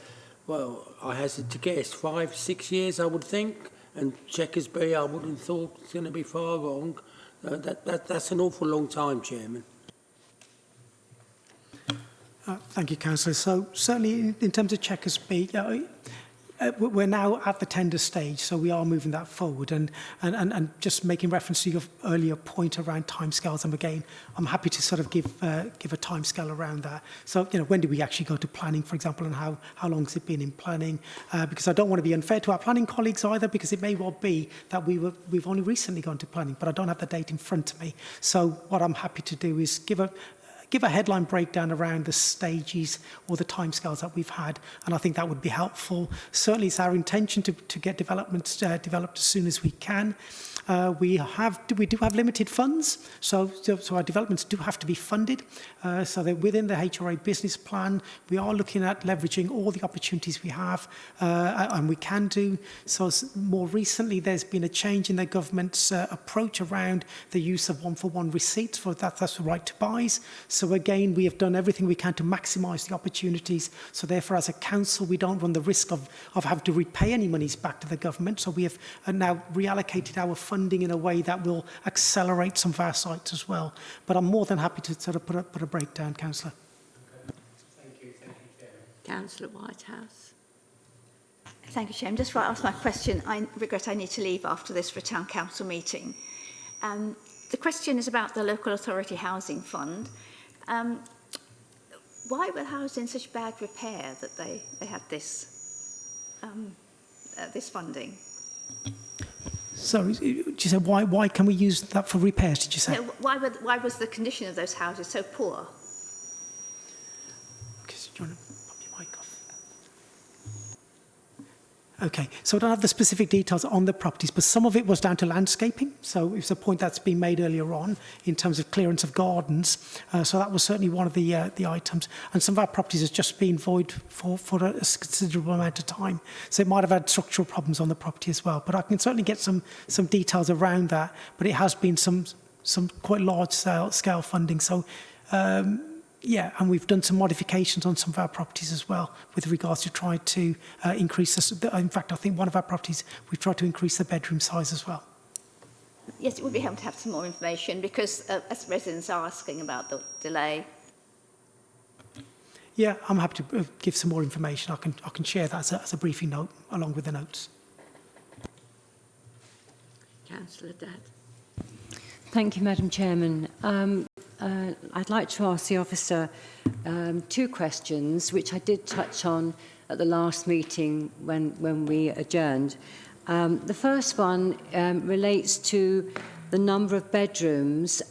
well, I hazard to guess, 5-6 years, I would think. And Checkers Bay, I wouldn't have thought it's going to be far wrong. That's an awful long time, Chairman. Thank you, Councillor. So certainly in terms of Checkers Bay, we're now at the tender stage, so we are moving that forward. And just making reference to your earlier point around timescales, and again, I'm happy to sort of give a timescale around that. So, when do we actually go to planning, for example, and how long has it been in planning? Because I don't want to be unfair to our planning colleagues either, because it may well be that we've only recently gone to planning, but I don't have the date in front of me. So what I'm happy to do is give a headline breakdown around the stages or the timescales that we've had, and I think that would be helpful. Certainly, it's our intention to get developments developed as soon as we can. We do have limited funds, so our developments do have to be funded. So that within the HRA business plan, we are looking at leveraging all the opportunities we have, and we can do. So more recently, there's been a change in the government's approach around the use of 1-for-1 receipts for that's the right to buys. So again, we have done everything we can to maximise the opportunities. So therefore, as a council, we don't run the risk of having to repay any monies back to the government. So we have now reallocated our funding in a way that will accelerate some of our sites as well. But I'm more than happy to sort of put a breakdown, Councillor. Thank you, Chair. Councillor Whitehouse. Thank you, Chair. Just before I ask my question, I regret I need to leave after this for a town council meeting. The question is about the Local Authority Housing Fund. Why were houses in such bad repair that they had this funding? Sorry, did you say why can we use that for repairs, did you say? No, why was the condition of those houses so poor? Okay, so do you want to pop your mic off? Okay, so I don't have the specific details on the properties, but some of it was down to landscaping. So it's a point that's been made earlier on in terms of clearance of gardens. So that was certainly one of the items. And some of our properties has just been void for a considerable amount of time. So it might have had structural problems on the property as well. But I can certainly get some details around that. But it has been some quite large scale funding. So yeah, and we've done some modifications on some of our properties as well with regards to trying to increase this. In fact, I think one of our properties, we've tried to increase the bedroom size as well. Yes, it would be helpful to have some more information because as residents are asking about the delay. Yeah, I'm happy to give some more information. I can share that as a briefing note along with the notes. Councillor Dadd. Thank you, Madam Chairman. I'd like to ask the officer two questions, which I did touch on at the last meeting when we adjourned. The first one relates to the number of bedrooms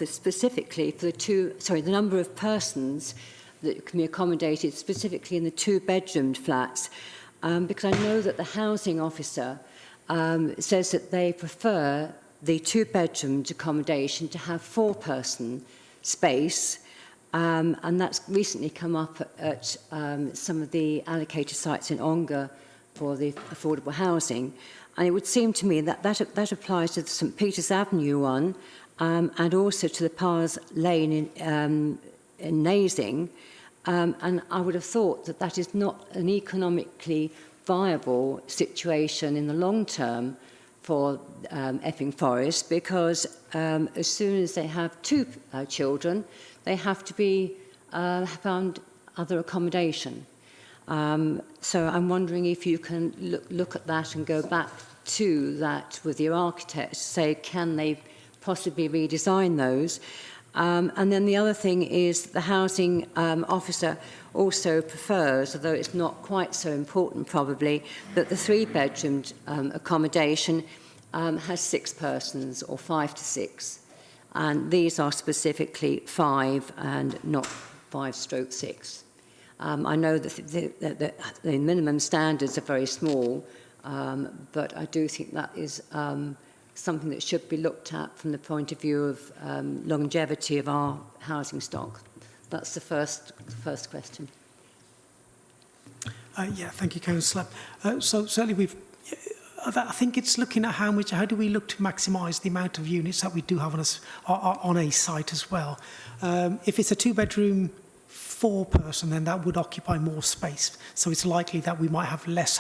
specifically for the number of persons that can be accommodated specifically in the 2-bedroomed flats, because I know that the housing officer says that they prefer the 2-bedroomed accommodation to have 4-person space, and that's recently come up at some of the allocated sites in Ongar for the affordable housing. And it would seem to me that that applies to the St Peter's Avenue one and also to the Pars Lane in Nazing. And I would have thought that that is not an economically viable situation in the long term for Epping Forest, because as soon as they have 2 children, they have to be found other accommodation. So I'm wondering if you can look at that and go back to that with your architects, say, can they possibly redesign those? And then the other thing is the housing officer also prefers, although it's not quite so important probably, that the 3-bedroomed accommodation has 6 persons or 5 to 6. And these are specifically 5 and not 5/6. I know that the minimum standards are very small, but I do think that is something that should be looked at from the point of view of longevity of our housing stock. That's the first question. Yeah, thank you, Councillor. So certainly I think it's looking at how do we look to maximise the amount of units that we do have on a site as well. If it's a 2-bedroom 4-person, then that would occupy more space. So it's likely that we might have less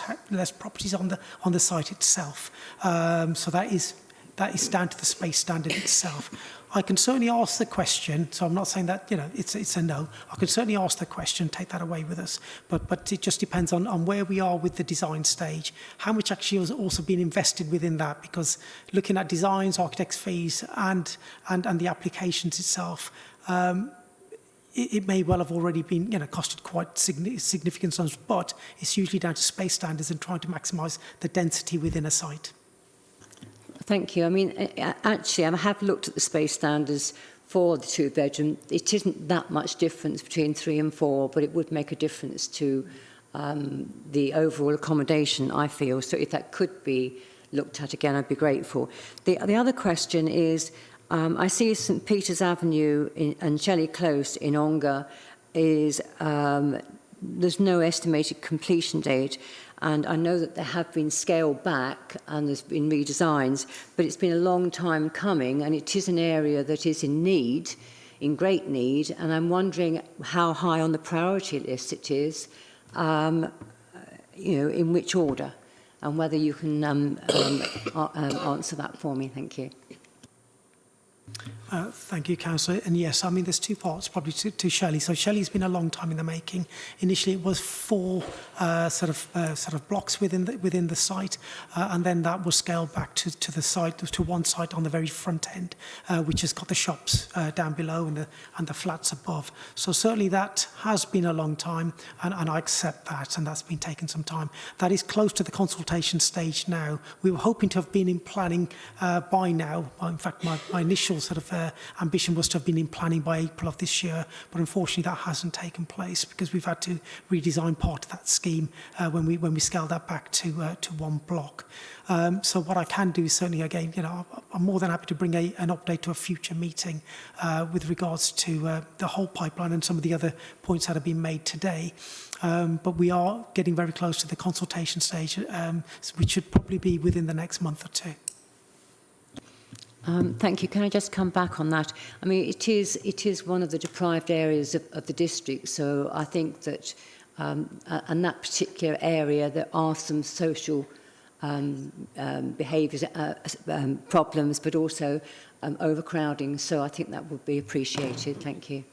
properties on the site itself. So that is that is down to the space standard itself. I can certainly ask the question, so I'm not saying that, you know, it's a no. I can certainly ask the question, take that away with us, but it just depends on where we are with the design stage, how much actually has also been invested within that, because looking at designs, architects' fees, and the applications itself, it may well have already been, you know, costed quite significant sums, but it's usually down to space standards and trying to maximise the density within a site. Thank you. I mean, actually, I have looked at the space standards for the two-bedroom. It isn't that much difference between 3 and 4, but it would make a difference to the overall accommodation, I feel. So if that could be looked at again, I'd be grateful. The other question is, I see St Peter's Avenue and Shelley Close in Ongar is, there's no estimated completion date. And I know that they have been scaled back and there's been redesigns, but it's been a long time coming, and it is an area that is in need, in great need, and I'm wondering how high on the priority list it is, you know, in which order, and whether you can answer that for me. Thank you. Thank you, Councillor. And yes, I mean, there's two parts probably to Shelley. So Shelley's been a long time in the making. Initially, it was 4 sort of blocks within the site, and then that was scaled back to the site, to one site on the very front end, which has got the shops down below and the flats above. So certainly that has been a long time, and I accept that, and that's been taking some time. That is close to the consultation stage now. We were hoping to have been in planning by now. In fact, my initial sort of ambition was to have been in planning by April of this year, but unfortunately that hasn't taken place because we've had to redesign part of that scheme when we scaled that back to 1 block. So what I can do is certainly, again, you know, I'm more than happy to bring an update to a future meeting with regards to the whole pipeline and some of the other points that have been made today. But we are getting very close to the consultation stage, which should probably be within the next month or 2. Thank you. Can I just come back on that? I mean, it is one of the deprived areas of the district, so I think that in that particular area there are some social behaviours, problems, but also overcrowding, so I think that would be appreciated. Thank you.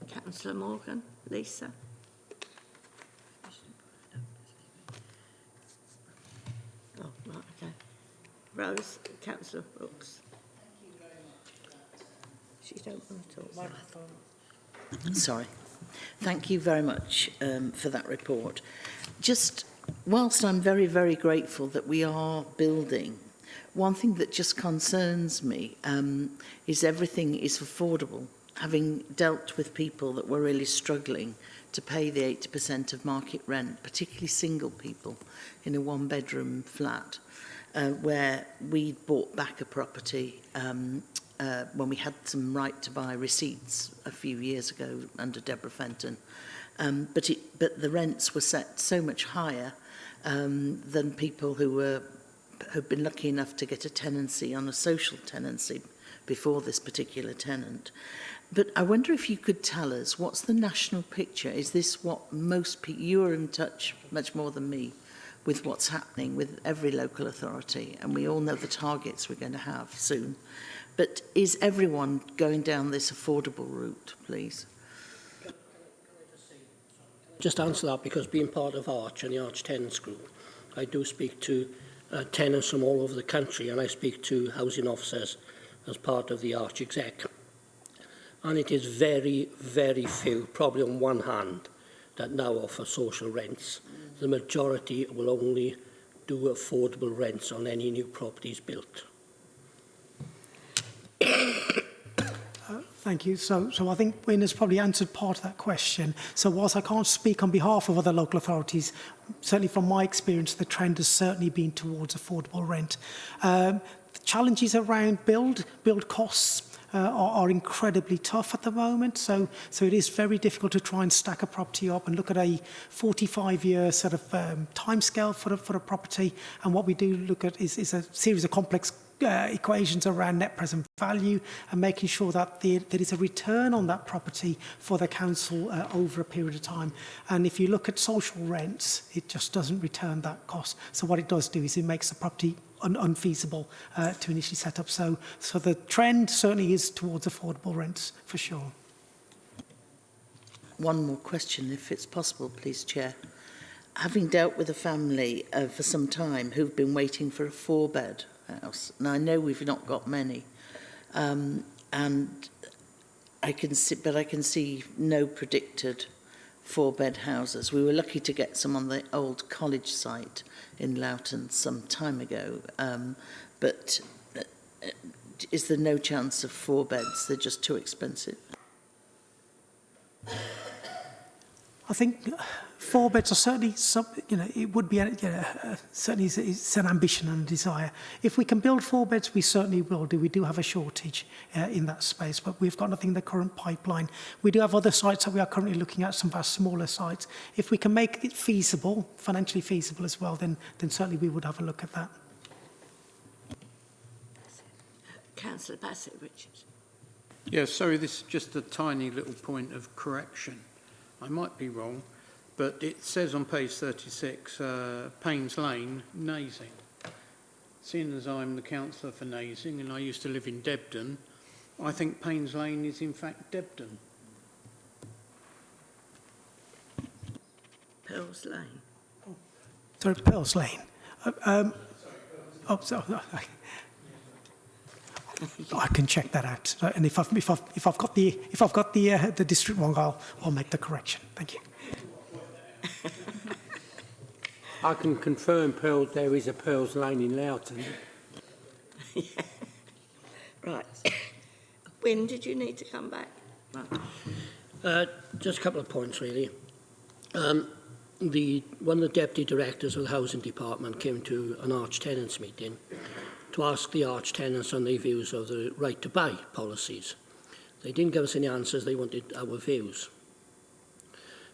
Councillor Morgan, Lisa. Oh, right, okay. Rose, Councillor Brooks. She don't want to talk. Sorry. Thank you very much for that report. Just whilst I'm very, very grateful that we are building, one thing that just concerns me is everything is affordable. Having dealt with people that were really struggling to pay the 80% of market rent, particularly single people in a 1-bedroom flat, where we bought back a property when we had some right to buy receipts a few years ago under Deborah Fenton. But the rents were set so much higher than people who had been lucky enough to get a tenancy on a social tenancy before this particular tenant. But I wonder if you could tell us, what's the national picture? Is this what most people, you are in touch much more than me with what's happening with every local authority, and we all know the targets we're going to have soon. But is everyone going down this affordable route, please? Just answer that, because being part of Arch and the Arch Tenants Group, I do speak to tenants from all over the country, and I speak to housing officers as part of the Arch exec. And it is very, very few, probably on one hand, that now offer social rents. The majority will only do affordable rents on any new properties built. Thank you. So I think Wayne has probably answered part of that question. So whilst I can't speak on behalf of other local authorities, certainly from my experience, the trend has certainly been towards affordable rent. The challenges around build costs are incredibly tough at the moment. So it is very difficult to try and stack a property up and look at a 45-year sort of timescale for a property. And what we do look at is a series of complex equations around net present value and making sure that there is a return on that property for the council over a period of time. And if you look at social rents, it just doesn't return that cost. So what it does do is it makes the property unfeasible to initially set up. So the trend certainly is towards affordable rents, for sure. One more question, if it's possible, please, Chair. Having dealt with a family for some time who've been waiting for a 4-bed house, and I know we've not got many, and I can see no predicted 4-bed houses. We were lucky to get some on the old college site in Loughton some time ago, but is there no chance of 4 beds? They're just too expensive. I think 4 beds are certainly, it would be, certainly it's an ambition and a desire. If we can build 4 beds, we certainly will do. We do have a shortage in that space, but we've got nothing in the current pipeline. We do have other sites that we are currently looking at, some of our smaller sites. If we can make it feasible, financially feasible as well, then certainly we would have a look at that. Councillor Bassett, Richard. Yeah, sorry, this is just a tiny little point of correction. I might be wrong, but it says on page 36, Paynes Lane, Nazing. Seeing as I'm the councillor for Nazing and I used to live in Debden, I think Paynes Lane is in fact Debden. Pearls Lane. Sorry, Pearls Lane. I can check that out, and if I've got the district wrong, I'll make the correction. Thank you. I can confirm there is a Pearls Lane in Loughton. Yeah. Right. When did you need to come back? Right. Just a couple of points, really. One of the deputy directors of the housing department came to an arch tenants meeting to ask the arch tenants on their views of the right to buy policies. They didn't give us any answers, they wanted our views.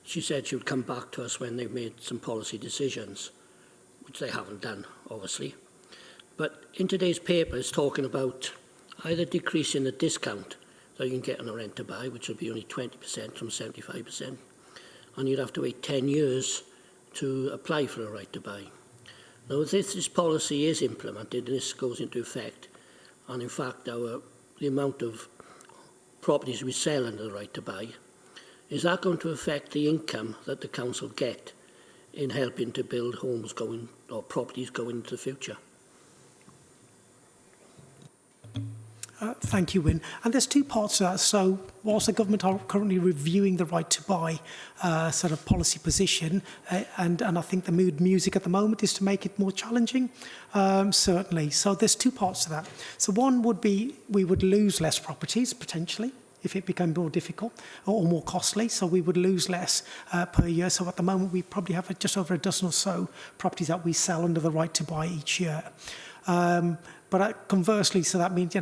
She said she would come back to us when they've made some policy decisions, which they haven't done, obviously. But in today's paper, it's talking about either decreasing the discount that you can get on a rent to buy, which will be only 20% from 75%, and you'd have to wait 10 years to apply for a right to buy. Now, if this policy is implemented and this goes into effect, and in fact the amount of properties we sell under the right to buy, is that going to affect the income that the council get in helping to build homes or properties going into the future? Thank you, Wyn. And there's 2 parts to that. So whilst the government are currently reviewing the right to buy sort of policy position, and I think the mood music at the moment is to make it more challenging, certainly. So there's 2 parts to that. So one would be we would lose less properties, potentially, if it became more difficult or more costly. So we would lose less per year. So at the moment, we probably have just over a dozen or so properties that we sell under the right to buy each year. But conversely, so that means,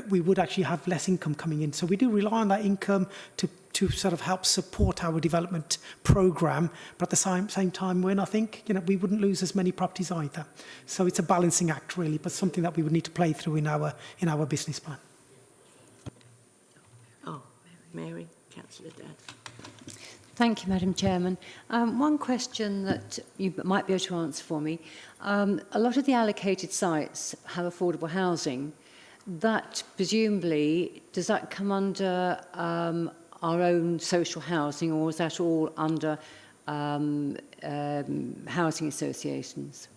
we would actually have less income coming in. So we do rely on that income to sort of help support our development programme. But at the same time, when I think, we wouldn't lose as many properties either. So it's a balancing act, really, but something that we would need to play through in our business plan. Oh, Mary, Councillor Dan. Thank you, Madam Chairman. One question that you might be able to answer for me. A lot of the allocated sites have affordable housing. That presumably, does that come under our own social housing, or is that all under housing associations?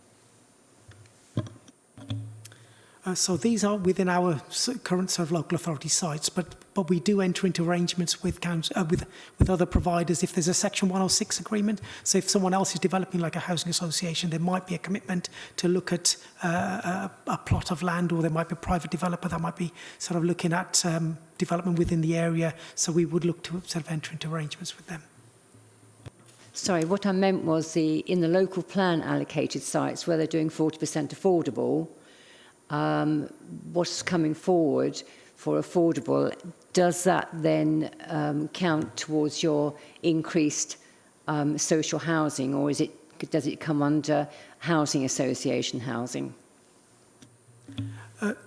So these are within our current sort of local authority sites, but we do enter into arrangements with other providers if there's a Section 106 agreement. So if someone else is developing like a housing association, there might be a commitment to look at a plot of land, or there might be a private developer that might be sort of looking at development within the area. So we would look to sort of enter into arrangements with them. Sorry, what I meant was in the local plan allocated sites where they're doing 40% affordable, what's coming forward for affordable, does that then count towards your increased social housing, or does it come under housing association housing?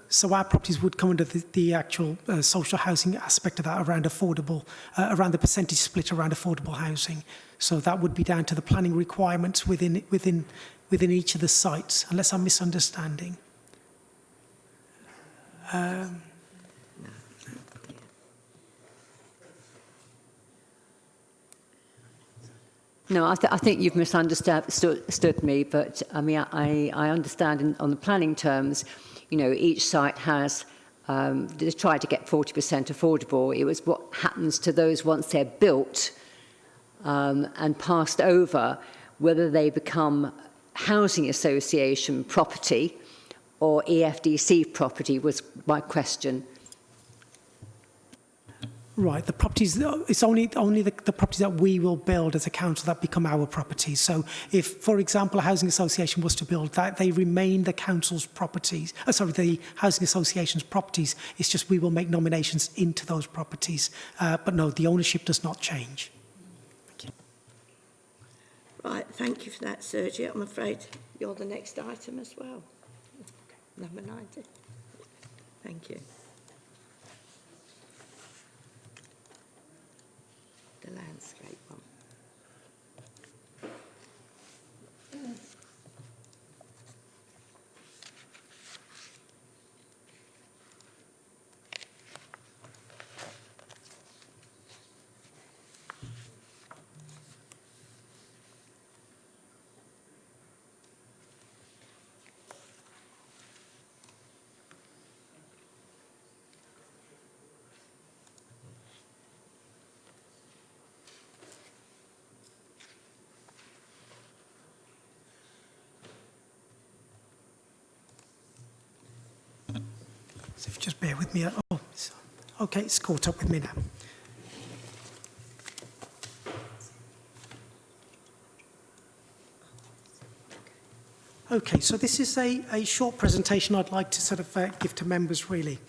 So our properties would come under the actual social housing aspect of that, around affordable, around the percentage split around affordable housing. So that would be down to the planning requirements within each of the sites, unless I'm misunderstanding. No, I think you've misunderstood me, but I mean, I understand on the planning terms, you know, each site has, they try to get 40% affordable. It was what happens to those once they're built and passed over, whether they become housing association property or EFDC property was my question. Right, the properties, it's only the properties that we will build as a council that become our properties. So if, for example, a housing association was to build that, they remain the council's properties, the housing association's properties. It's just we will make nominations into those properties. But no, the ownership does not change. Thank you. Right, thank you for that, Sergio. I'm afraid you're the next item as well. Number 90. Thank you. The landscape one. So if you just bear with me. Okay, it's caught up with me now. Okay, so this is a short presentation I'd like to sort of give to members, really.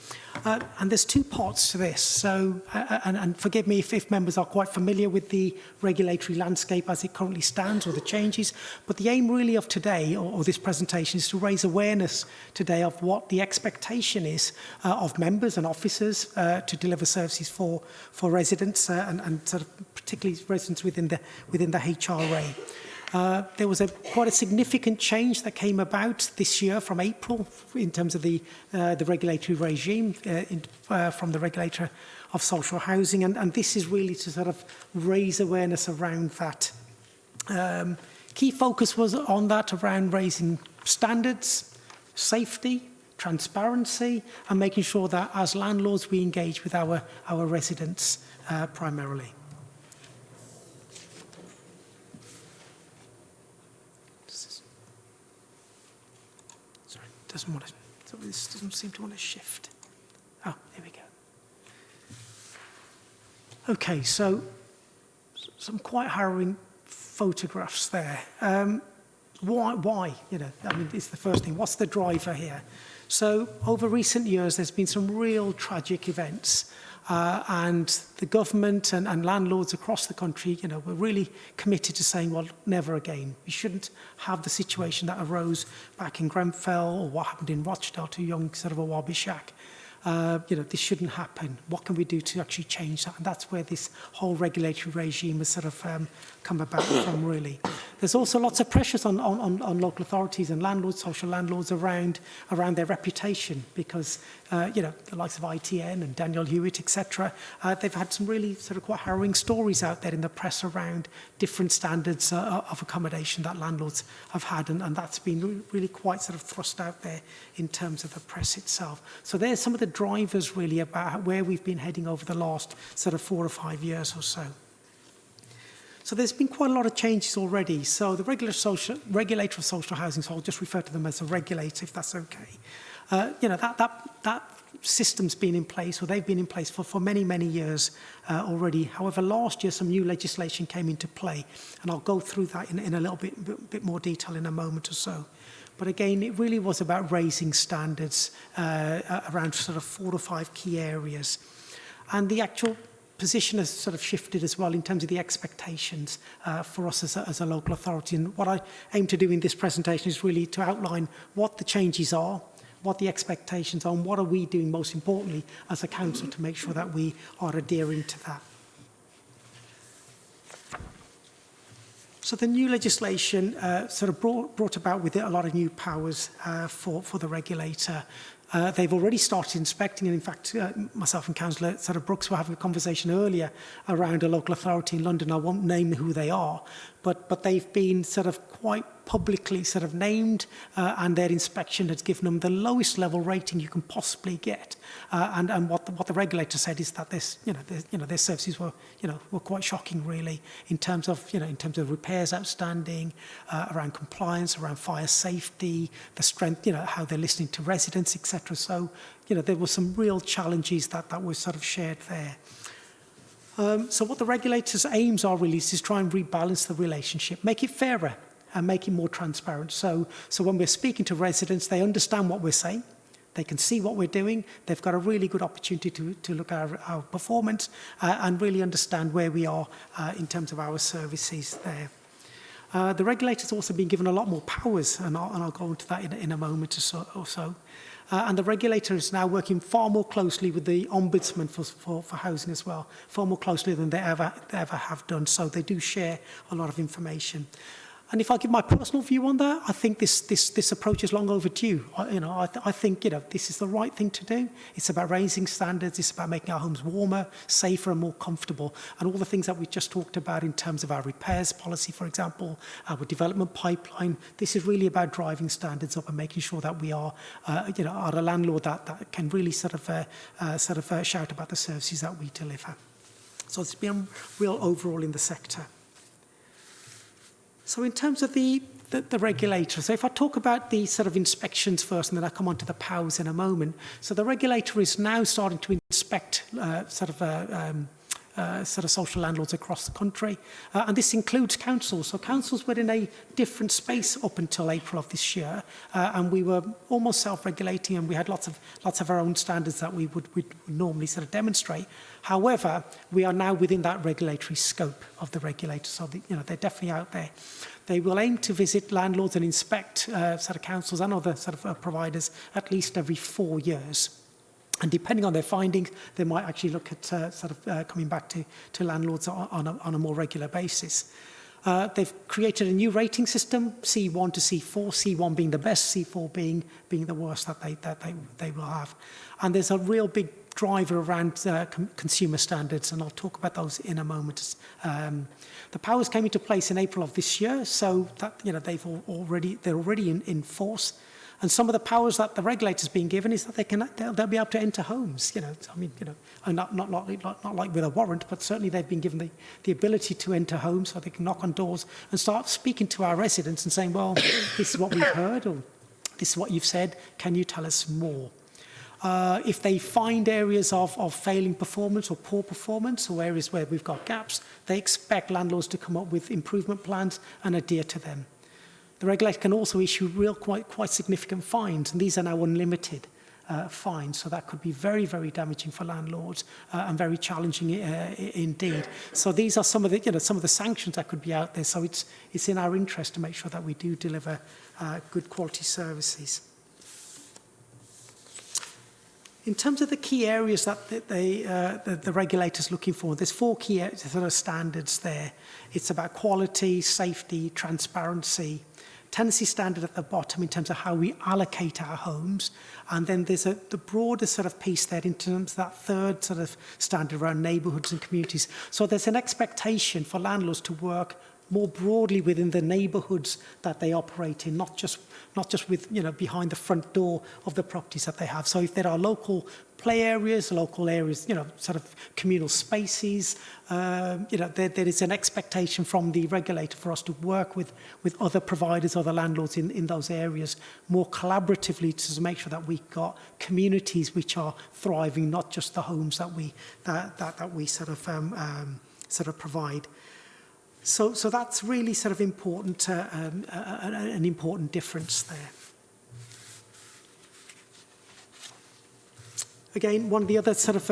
And there's two parts to this. So, and forgive me if members are quite familiar with the regulatory landscape as it currently stands or the changes, but the aim really of today, or this presentation, is to raise awareness today of what the expectation is of members and officers to deliver services for residents and sort of particularly residents within the HRA. There was quite a significant change that came about this year from April in terms of the regulatory regime from the regulator of social housing, and this is really to sort of raise awareness around that. Key focus was on that around raising standards, safety, transparency, and making sure that as landlords we engage with our residents primarily. This doesn't seem to want to shift. Oh, here we go. Okay, so some quite harrowing photographs there. Why? You know, I mean, it's the first thing. What's the driver here? So over recent years, there's been some real tragic events. And the government and landlords across the country, you know, were really committed to saying, well, never again. We shouldn't have the situation that arose back in Grenfell or what happened in Rochdale to young sort of a Wabishak. You know, this shouldn't happen. What can we do to actually change that? And that's where this whole regulatory regime has sort of come about from, really. There's also lots of pressures on local authorities and landlords, social landlords around their reputation because, you know, the likes of ITN and Daniel Hewitt, etc., they've had some really sort of quite harrowing stories out there in the press around different standards of accommodation that landlords have had, and that's been really quite sort of thrust out there in terms of the press itself. So there's some of the drivers really about where we've been heading over the last sort of 4 or 5 years or so. So there's been quite a lot of changes already. So the regulator of social housing, so I'll just refer to them as a regulator if that's okay. You know, that system's been in place, or they've been in place for many, many years already. However, last year some new legislation came into play, and I'll go through that in a little bit more detail in a moment or so. But again, it really was about raising standards around sort of 4 or 5 key areas. And the actual position has sort of shifted as well in terms of the expectations for us as a local authority. And what I aim to do in this presentation is really to outline what the changes are, what the expectations are, and what are we doing most importantly as a council to make sure that we are adhering to that. So the new legislation sort of brought about with it a lot of new powers for the regulator. They've already started inspecting, and in fact, myself and Councillor sort of Brooks were having a conversation earlier around a local authority in London. I won't name who they are, but they've been sort of quite publicly sort of named, and their inspection has given them the lowest level rating you can possibly get. And what the regulator said is that their services were quite shocking, really, in terms of repairs outstanding, around compliance, around fire safety, the strength, how they're listening to residents, etc. So there were some real challenges that were sort of shared there. So what the regulator's aims are really is try and rebalance the relationship, make it fairer and make it more transparent. So when we're speaking to residents, they understand what we're saying, they can see what we're doing, they've got a really good opportunity to look at our performance and really understand where we are in terms of our services there. The regulator's also been given a lot more powers, and I'll go into that in a moment or so. And the regulator is now working far more closely with the Ombudsman for housing as well, far more closely than they ever have done. So they do share a lot of information. And if I give my personal view on that, I think this approach is long overdue. I think this is the right thing to do. It's about raising standards. It's about making our homes warmer, safer, and more comfortable. And all the things that we just talked about in terms of our repairs policy, for example, our development pipeline. This is really about driving standards up and making sure that we are a landlord that can really sort of shout about the services that we deliver. So it's been real overall in the sector. So in terms of the regulator, so if I talk about the sort of inspections first and then I come on to the powers in a moment. So the regulator is now starting to inspect sort of social landlords across the country. And this includes councils. So councils were in a different space up until April of this year. And we were almost self-regulating, and we had lots of our own standards that we'd normally sort of demonstrate. However, we are now within that regulatory scope of the regulator. So they're definitely out there. They will aim to visit landlords and inspect sort of councils and other sort of providers at least every 4 years. And depending on their findings, they might actually look at coming back to landlords on a more regular basis. They've created a new rating system, C1 to C4, C1 being the best, C4 being the worst that they will have. And there's a real big driver around consumer standards, and I'll talk about those in a moment. The powers came into place in April of this year, so that they're already in force. And some of the powers that the regulator's been given is that they'll be able to enter homes. And not like with a warrant, but certainly they've been given the ability to enter homes, so they can knock on doors and start speaking to our residents and saying, well, this is what we've heard, or this is what you've said. Can you tell us more? If they find areas of failing performance or poor performance, or areas where we've got gaps, they expect landlords to come up with improvement plans and adhere to them. The regulator can also issue quite significant fines, and these are now unlimited fines, so that could be very, very damaging for landlords and very challenging indeed. So these are some of the sanctions that could be out there. So it's in our interest to make sure that we do deliver good quality services. In terms of the key areas that the regulator's looking for, there's 4 key sort of standards there. It's about quality, safety, transparency, tenancy standard at the bottom in terms of how we allocate our homes, and then there's the broader sort of piece there in terms of that third sort of standard around neighbourhoods and communities. So there's an expectation for landlords to work more broadly within the neighbourhoods that they operate in, not just with behind the front door of the properties that they have. So if there are local play areas, sort of communal spaces, there is an expectation from the regulator for us to work with other providers, other landlords in those areas more collaboratively to make sure that we've got communities which are thriving, not just the homes that we sort of provide. So that's really sort of important, an important difference there. Again, one of the other sort of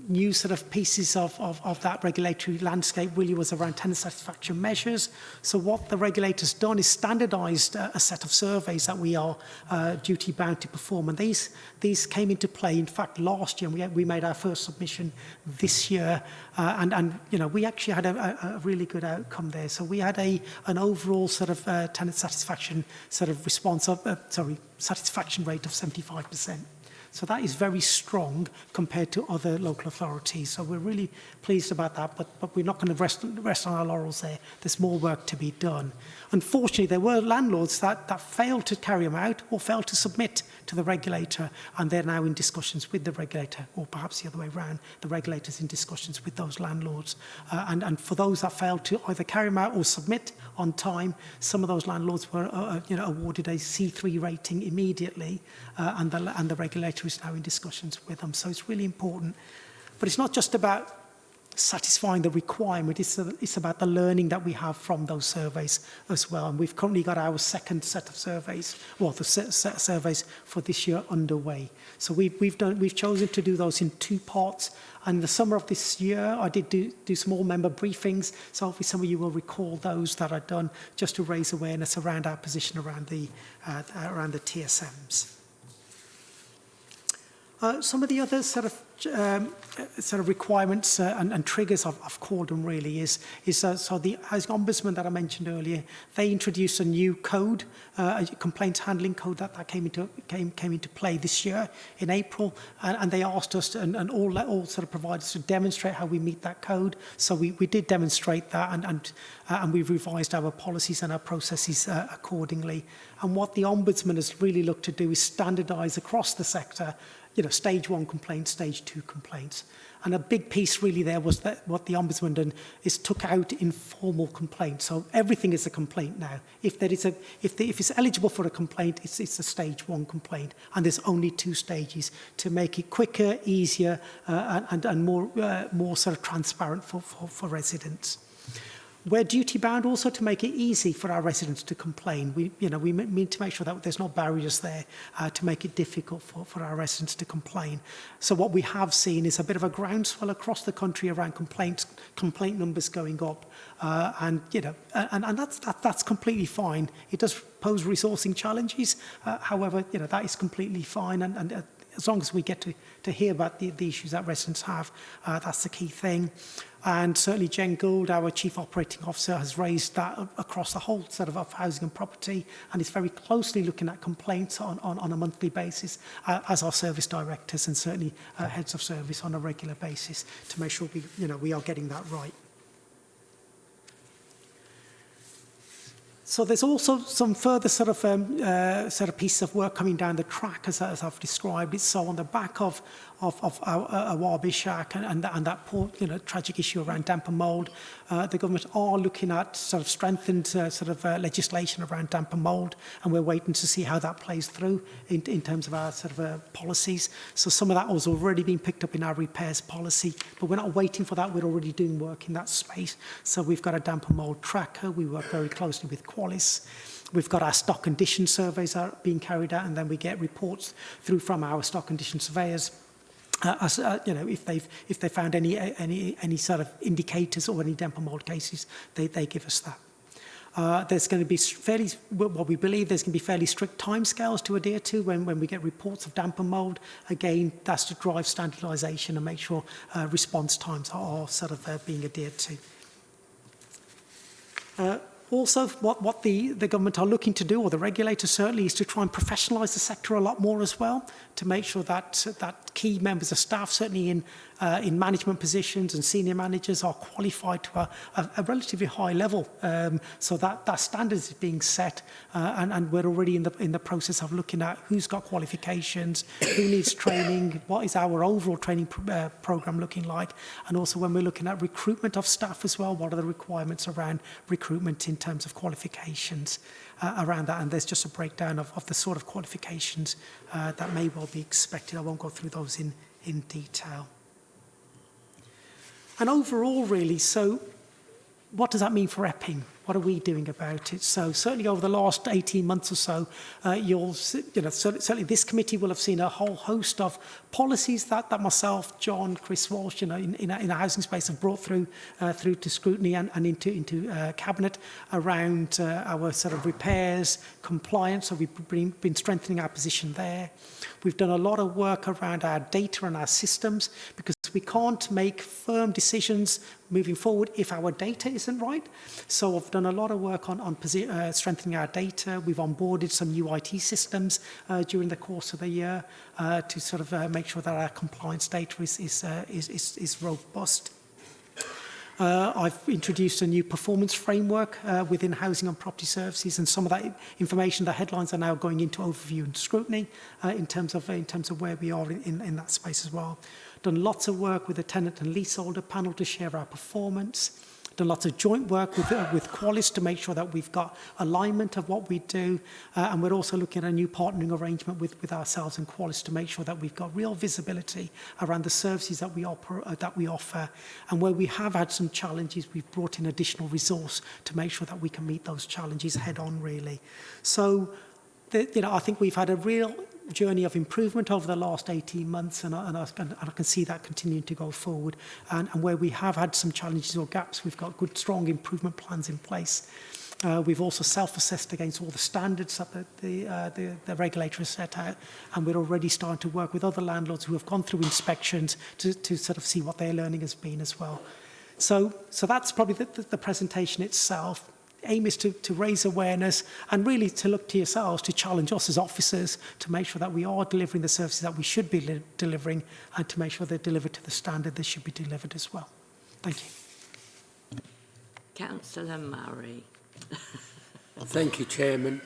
new sort of pieces of that regulatory landscape really was around tenant satisfaction measures. So what the regulator's done is standardised a set of surveys that we are duty bound to perform, and these came into play in fact last year, and we made our first submission this year, and you know, we actually had a really good outcome there. So we had an overall sort of tenant satisfaction sort of response of satisfaction rate of 75%. So that is very strong compared to other local authorities. So we're really pleased about that, but we're not going to rest on our laurels there. There's more work to be done. Unfortunately, there were landlords that failed to carry them out or failed to submit to the regulator, and they're now in discussions with the regulator, or perhaps the other way around, the regulator's in discussions with those landlords. And for those that failed to either carry them out or submit on time, some of those landlords were awarded a C3 rating immediately, and the regulator is now in discussions with them. So it's really important. But it's not just about satisfying the requirement, it's about the learning that we have from those surveys as well. And we've currently got our second set of surveys, well, the surveys for this year underway. So we've chosen to do those in two parts. And in the summer of this year, I did do small member briefings. So hopefully some of you will recall those that I've done just to raise awareness around our position around the TSMs. Some of the other sort of requirements and triggers I've called them really is so the Housing Ombudsman that I mentioned earlier, they introduced a new code, a complaints handling code that came into play this year in April, and they asked us and all sort of providers to demonstrate how we meet that code. So we did demonstrate that, and we've revised our policies and our processes accordingly. And what the Ombudsman has really looked to do is standardise across the sector, you know, stage 1 complaints, stage 2 complaints. And a big piece really there was that what the Ombudsman done is took out informal complaints. So everything is a complaint now. If it's eligible for a complaint, it's a stage 1 complaint. And there's only 2 stages to make it quicker, easier, and more sort of transparent for residents. We're duty bound also to make it easy for our residents to complain. We need to make sure that there's no barriers there to make it difficult for our residents to complain. So what we have seen is a bit of a groundswell across the country around complaint numbers going up, and that's completely fine. It does pose resourcing challenges, however, that is completely fine, and as long as we get to hear about the issues that residents have, that's the key thing. And certainly Jen Gould, our Chief Operating Officer, has raised that across the whole set of housing and property, and is very closely looking at complaints on a monthly basis, as our service directors and certainly heads of service on a regular basis, to make sure we are getting that right. So there's also some further sort of pieces of work coming down the track, as I've described it. So on the back of our Bishak and that poor, tragic issue around damp and mould, the government are looking at sort of strengthened legislation around damp and mould, and we're waiting to see how that plays through in terms of our sort of policies. So some of that was already being picked up in our repairs policy, but we're not waiting for that. We're already doing work in that space. So we've got a damp and mould tracker. We work very closely with Qualis. We've got our stock condition surveys that are being carried out, and then we get reports through from our stock condition surveyors. If they found any sort of indicators or any damp and mould cases, they give us that. There's going to be we believe there's going to be fairly strict timescales to adhere to when we get reports of damp and mould. Again, that's to drive standardisation and make sure response times are sort of being adhered to. Also, what the government are looking to do, or the regulator certainly, is to try and professionalise the sector a lot more as well, to make sure that key members of staff, certainly in management positions and senior managers, are qualified to a relatively high level. So that standard is being set, and we're already in the process of looking at who's got qualifications, who needs training, what is our overall training programme looking like, and also when we're looking at recruitment of staff as well, what are the requirements around recruitment in terms of qualifications around that. And there's just a breakdown of the sort of qualifications that may well be expected. I won't go through those in detail. And overall, really, so what does that mean for Epping? what are we doing about it? So certainly over the last 18 months or so, certainly this committee will have seen a whole host of policies that myself, John, Chris Walsh, in a housing space have brought through to scrutiny and into cabinet around our sort of repairs, compliance. So we've been strengthening our position there. We've done a lot of work around our data and our systems, because we can't make firm decisions moving forward if our data isn't right. So I've done a lot of work on strengthening our data. We've onboarded some new IT systems during the course of the year to sort of make sure that our compliance data is robust. I've introduced a new performance framework within housing and property services, and some of that information, the headlines, are now going into overview and scrutiny in terms of where we are in that space as well. Done lots of work with the tenant and leaseholder panel to share our performance. Done lots of joint work with Qualis to make sure that we've got alignment of what we do, and we're also looking at a new partnering arrangement with ourselves and Qualis to make sure that we've got real visibility around the services that we offer, and where we have had some challenges, we've brought in additional resource to make sure that we can meet those challenges head on, really. So, I think we've had a real journey of improvement over the last 18 months, and I can see that continuing to go forward. And where we have had some challenges or gaps, we've got good, strong improvement plans in place. We've also self-assessed against all the standards that the regulator has set out, and we're already starting to work with other landlords who have gone through inspections to sort of see what their learning has been as well. So that's probably the presentation itself. Aim is to raise awareness and really to look to yourselves to challenge us as officers to make sure that we are delivering the services that we should be delivering, and to make sure they're delivered to the standard they should be delivered as well. Thank you. Councillor Murray. Thank you, Chairman.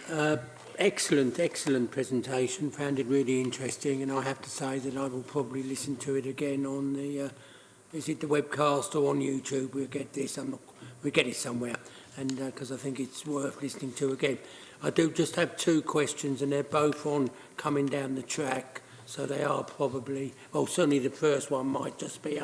Excellent presentation. Found it really interesting, and I have to say that I will probably listen to it again on the, is it the webcast or on YouTube? We'll get this. We'll get it somewhere. And because I think it's worth listening to again. I do just have two questions, and they're both on coming down the track, so they are probably, well, certainly the first one might just be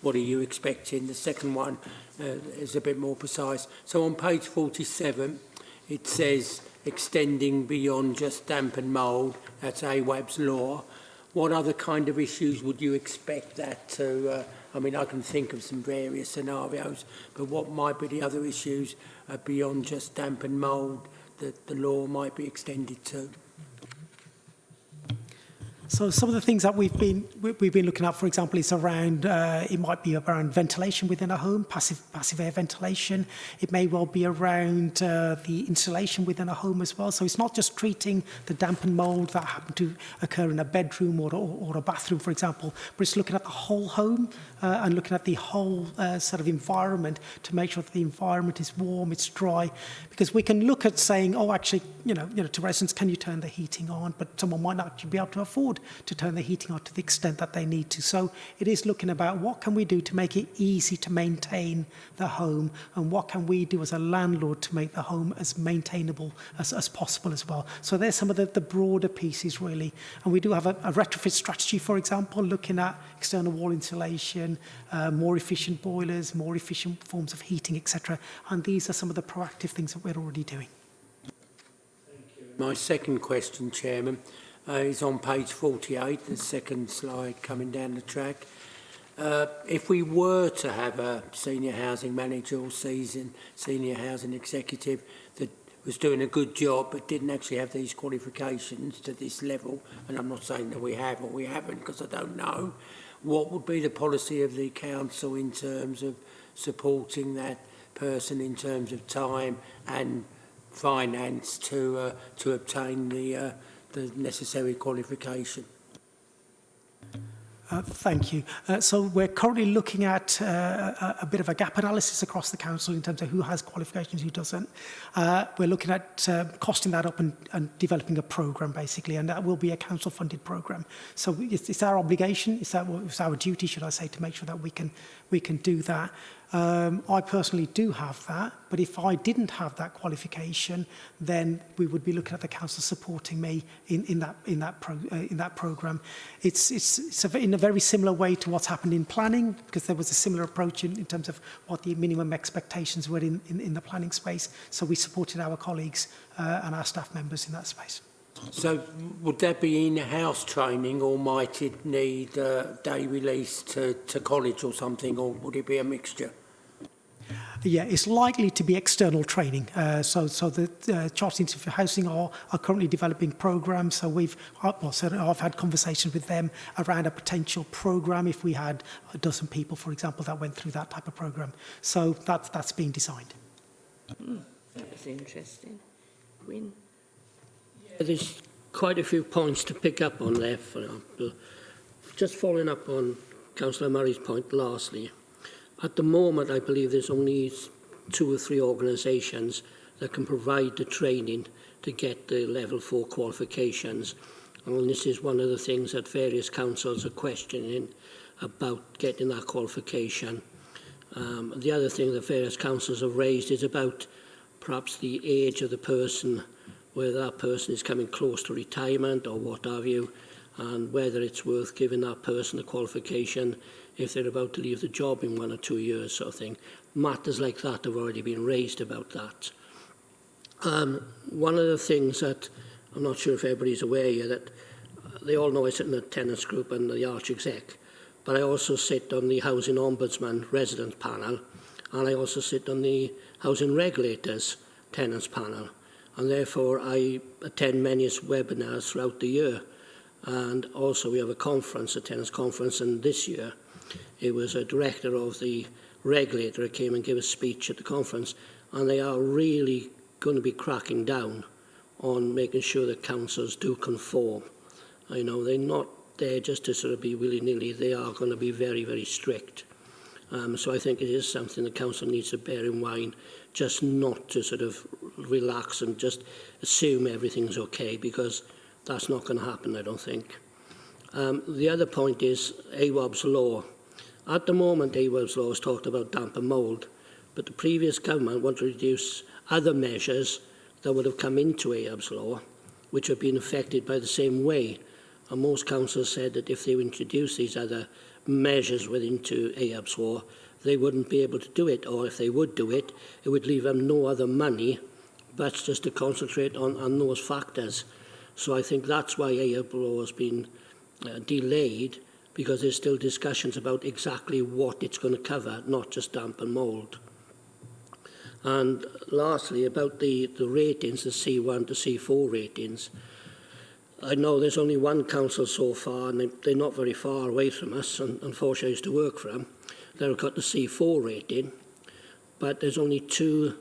what are you expecting? The second one is a bit more precise. So on page 47, it says extending beyond just damp and mould, that's AWAB's law. What other kind of issues would you expect that to, I mean, I can think of some various scenarios, but what might be the other issues beyond just damp and mould that the law might be extended to? So some of the things that we've been looking at, for example, is around, it might be around ventilation within a home, passive air ventilation. It may well be around the insulation within a home as well. So it's not just treating the damp and mould that happen to occur in a bedroom or a bathroom, for example, but it's looking at the whole home and looking at the whole sort of environment to make sure that the environment is warm, it's dry. Because we can look at saying, oh, actually, to residents, can you turn the heating on? But someone might not actually be able to afford to turn the heating on to the extent that they need to. So it is looking about what can we do to make it easy to maintain the home, and what can we do as a landlord to make the home as maintainable as possible as well. So there's some of the broader pieces, really. And we do have a retrofit strategy, for example, looking at external wall insulation, more efficient boilers, more efficient forms of heating, etc. And these are some of the proactive things that we're already doing. Thank you. My second question, Chairman, is on page 48, the second slide coming down the track. If we were to have a senior housing manager or senior housing executive that was doing a good job but didn't actually have these qualifications to this level, and I'm not saying that we have or we haven't because I don't know, what would be the policy of the council in terms of supporting that person in terms of time and finance to obtain the necessary qualification? Thank you. So we're currently looking at a bit of a gap analysis across the council in terms of who has qualifications, who doesn't. We're looking at costing that up and developing a programme, basically, and that will be a council-funded programme. So it's our obligation, it's our duty, should I say, to make sure that we can do that. I personally do have that, but if I didn't have that qualification, then we would be looking at the council supporting me in that programme. It's in a very similar way to what's happened in planning, because there was a similar approach in terms of what the minimum expectations were in the planning space. So we supported our colleagues and our staff members in that space. So would that be in-house training, or might it need day release to college or something, or would it be a mixture? Yeah, it's likely to be external training. So the Chartered Institute for Housing are currently developing programs. So I've had conversations with them around a potential program if we had a dozen people, for example, that went through that type of program. So that's being designed. That was interesting. Gwyn? There's quite a few points to pick up on there, for example. Just following up on Councillor Murray's point lastly, at the moment I believe there's only 2 or 3 organisations that can provide the training to get the level 4 qualifications, and this is one of the things that various councils are questioning about getting that qualification. The other thing that various councils have raised is about perhaps the age of the person, whether that person is coming close to retirement or what have you, and whether it's worth giving that person a qualification if they're about to leave the job in 1 or 2 years, sort of thing. Matters like that have already been raised about that. One of the things that I'm not sure if everybody's aware here, that they all know I sit in the tenants group and the arch exec, but I also sit on the Housing Ombudsman resident panel, and I also sit on the Housing Regulators tenants panel. And therefore I attend many webinars throughout the year. And also we have a conference, a tenants conference, and this year it was a director of the regulator who came and gave a speech at the conference, and they are really going to be cracking down on making sure that councils do conform. You know, they're not there just to sort of be willy-nilly, they are going to be very, very strict. So I think it is something the council needs to bear in mind, just not to sort of relax and just assume everything's okay, because that's not going to happen, I don't think. The other point is AWAB's law. At the moment, AWAB's law is talked about damp and mould, but the previous government wanted to reduce other measures that would have come into AWAB's law, which have been affected by the same way. And most councils said that if they introduce these other measures within AWAB's law, they wouldn't be able to do it, or if they would do it, it would leave them no other money but just to concentrate on those factors. So I think that's why AWAB law has been delayed, because there's still discussions about exactly what it's going to cover, not just damp and mould. And lastly, about the ratings, the C1 to C4 ratings, I know there's only one council so far, and they're not very far away from us, and unfortunately I used to work for them, that have got the C4 rating, but there's only 2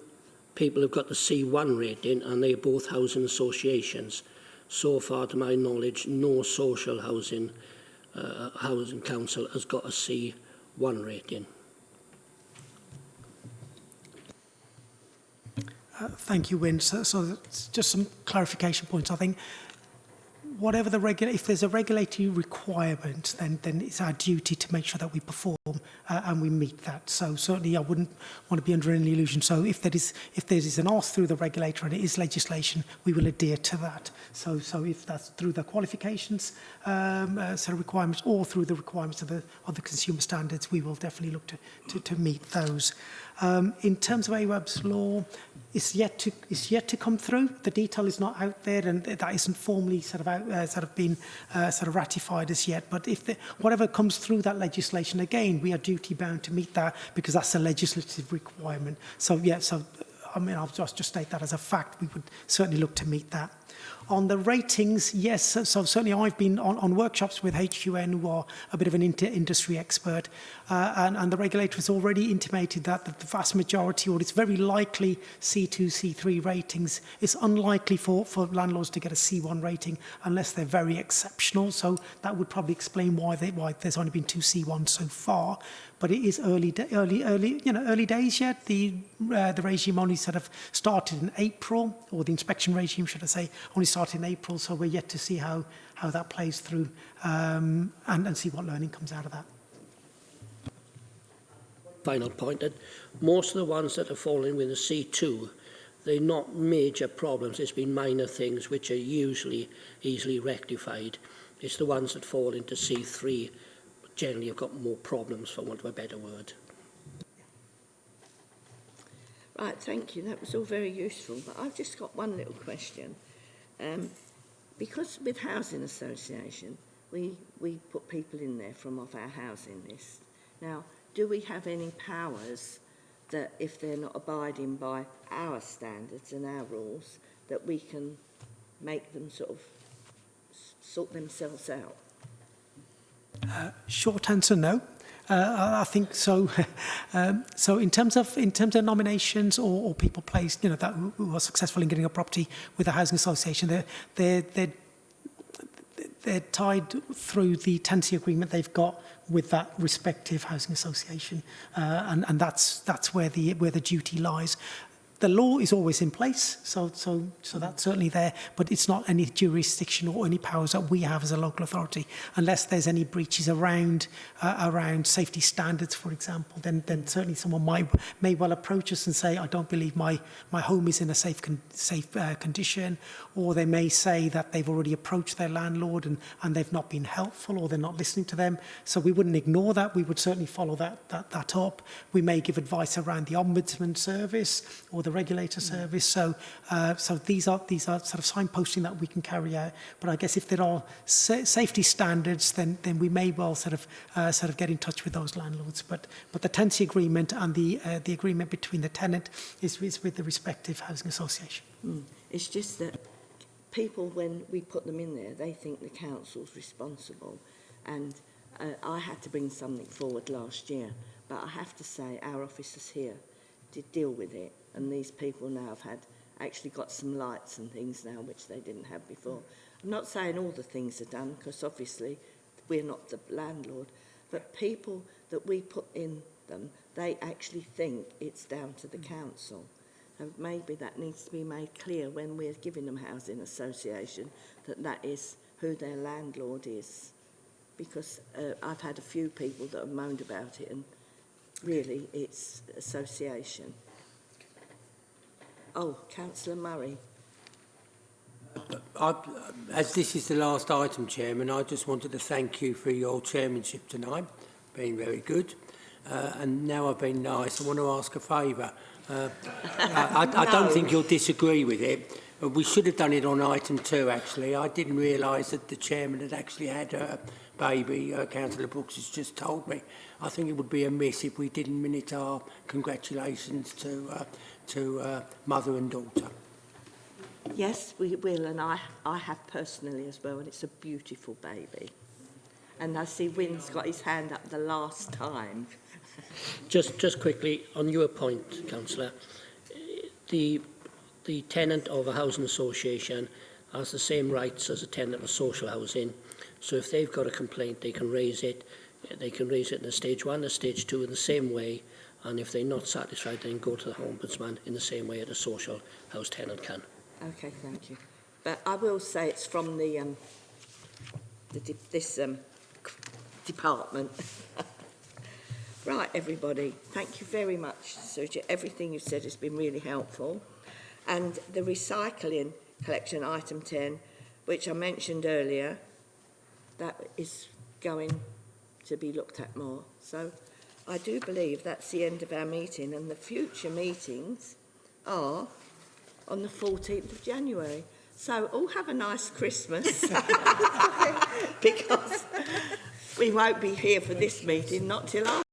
people who've got the C1 rating, and they're both housing associations. So far, to my knowledge, no social housing council has got a C1 rating. Thank you, Wyn. So just some clarification points. I think whatever if there's a regulatory requirement, then it's our duty to make sure that we perform and we meet that. So certainly I wouldn't want to be under any illusion. So if there is an ask through the regulator and it is legislation, we will adhere to that. So if that's through the qualifications set of requirements or through the requirements of the consumer standards, we will definitely look to meet those. In terms of AWAB's law, it's yet to come through. The detail is not out there, and that isn't formally been ratified as yet. But if whatever comes through that legislation, again, we are duty bound to meet that, because that's a legislative requirement. So I mean, I'll just state that as a fact. We would certainly look to meet that. On the ratings, yes, so certainly I've been on workshops with HQN, who are a bit of an industry expert, and the regulator has already intimated that the vast majority, or it's very likely C2, C3 ratings. It's unlikely for landlords to get a C1 rating unless they're very exceptional, so that would probably explain why there's only been 2 C1s so far. But it is early days yet. The regime only sort of started in April, or the inspection regime, should I say, only started in April. So we're yet to see how that plays through and see what learning comes out of that. final point, that most of the ones that are falling with a C2, they're not major problems. It's been minor things which are usually easily rectified. It's the ones that fall into C3 generally have got more problems, for want of a better word. Right, thank you. That was all very useful. But I've just got one little question. Because with housing association, we put people in there from off our housing list. Now, do we have any powers that if they're not abiding by our standards and our rules, that we can make them sort of sort themselves out? Short answer, no. I think so. So in terms of nominations or people placed, you know, that who are successful in getting a property with a housing association, they're tied through the tenancy agreement they've got with that respective housing association, and that's where the duty lies. The law is always in place, so that's certainly there, but it's not any jurisdiction or any powers that we have as a local authority, unless there's any breaches around safety standards, for example. Then certainly someone may well approach us and say, I don't believe my home is in a safe condition, or they may say that they've already approached their landlord and they've not been helpful, or they're not listening to them. So we wouldn't ignore that. We would certainly follow that up. We may give advice around the Ombudsman service or the regulator service. So these are sort of signposting that we can carry out. But I guess if there are safety standards, then we may well sort of get in touch with those landlords. But the tenancy agreement and the agreement between the tenant is with the respective housing association. It's just that people, when we put them in there, they think the council's responsible. And I had to bring something forward last year, but I have to say our officers here did deal with it, and these people now have actually got some lights and things now which they didn't have before. I'm not saying all the things are done, because obviously we're not the landlord, but people that we put in them, they actually think it's down to the council. And maybe that needs to be made clear when we're giving them housing association, that is who their landlord is. Because I've had a few people that have moaned about it, and really it's association. Oh, Councillor Murray. As this is the last item, Chairman, I just wanted to thank you for your chairmanship tonight. Been very good. And now I've been nice, I want to ask a favour. I don't think you'll disagree with it. We should have done it on item 2, actually. I didn't realise that the chairman had actually had a baby. Councillor Brooks has just told me. I think it would be amiss if we didn't minute our congratulations to mother and daughter. Yes, we will, and I have personally as well, and it's a beautiful baby. And I see Wynn's got his hand up the last time. Just quickly, on your point, Councillor, the tenant of a housing association has the same rights as a tenant of social housing. So if they've got a complaint, they can raise it. They can raise it in a stage 1, a stage 2 in the same way. And if they're not satisfied, then go to the Ombudsman in the same way that a social house tenant can. Okay, thank you. But I will say it's from this department. Right, everybody, thank you very much, Suja. Everything you've said has been really helpful. And the recycling collection, item 10, which I mentioned earlier, that is going to be looked at more. So I do believe that's the end of our meeting, and the future meetings are on the 14th of January. So all have a nice Christmas, because we won't be here for this meeting, not till after.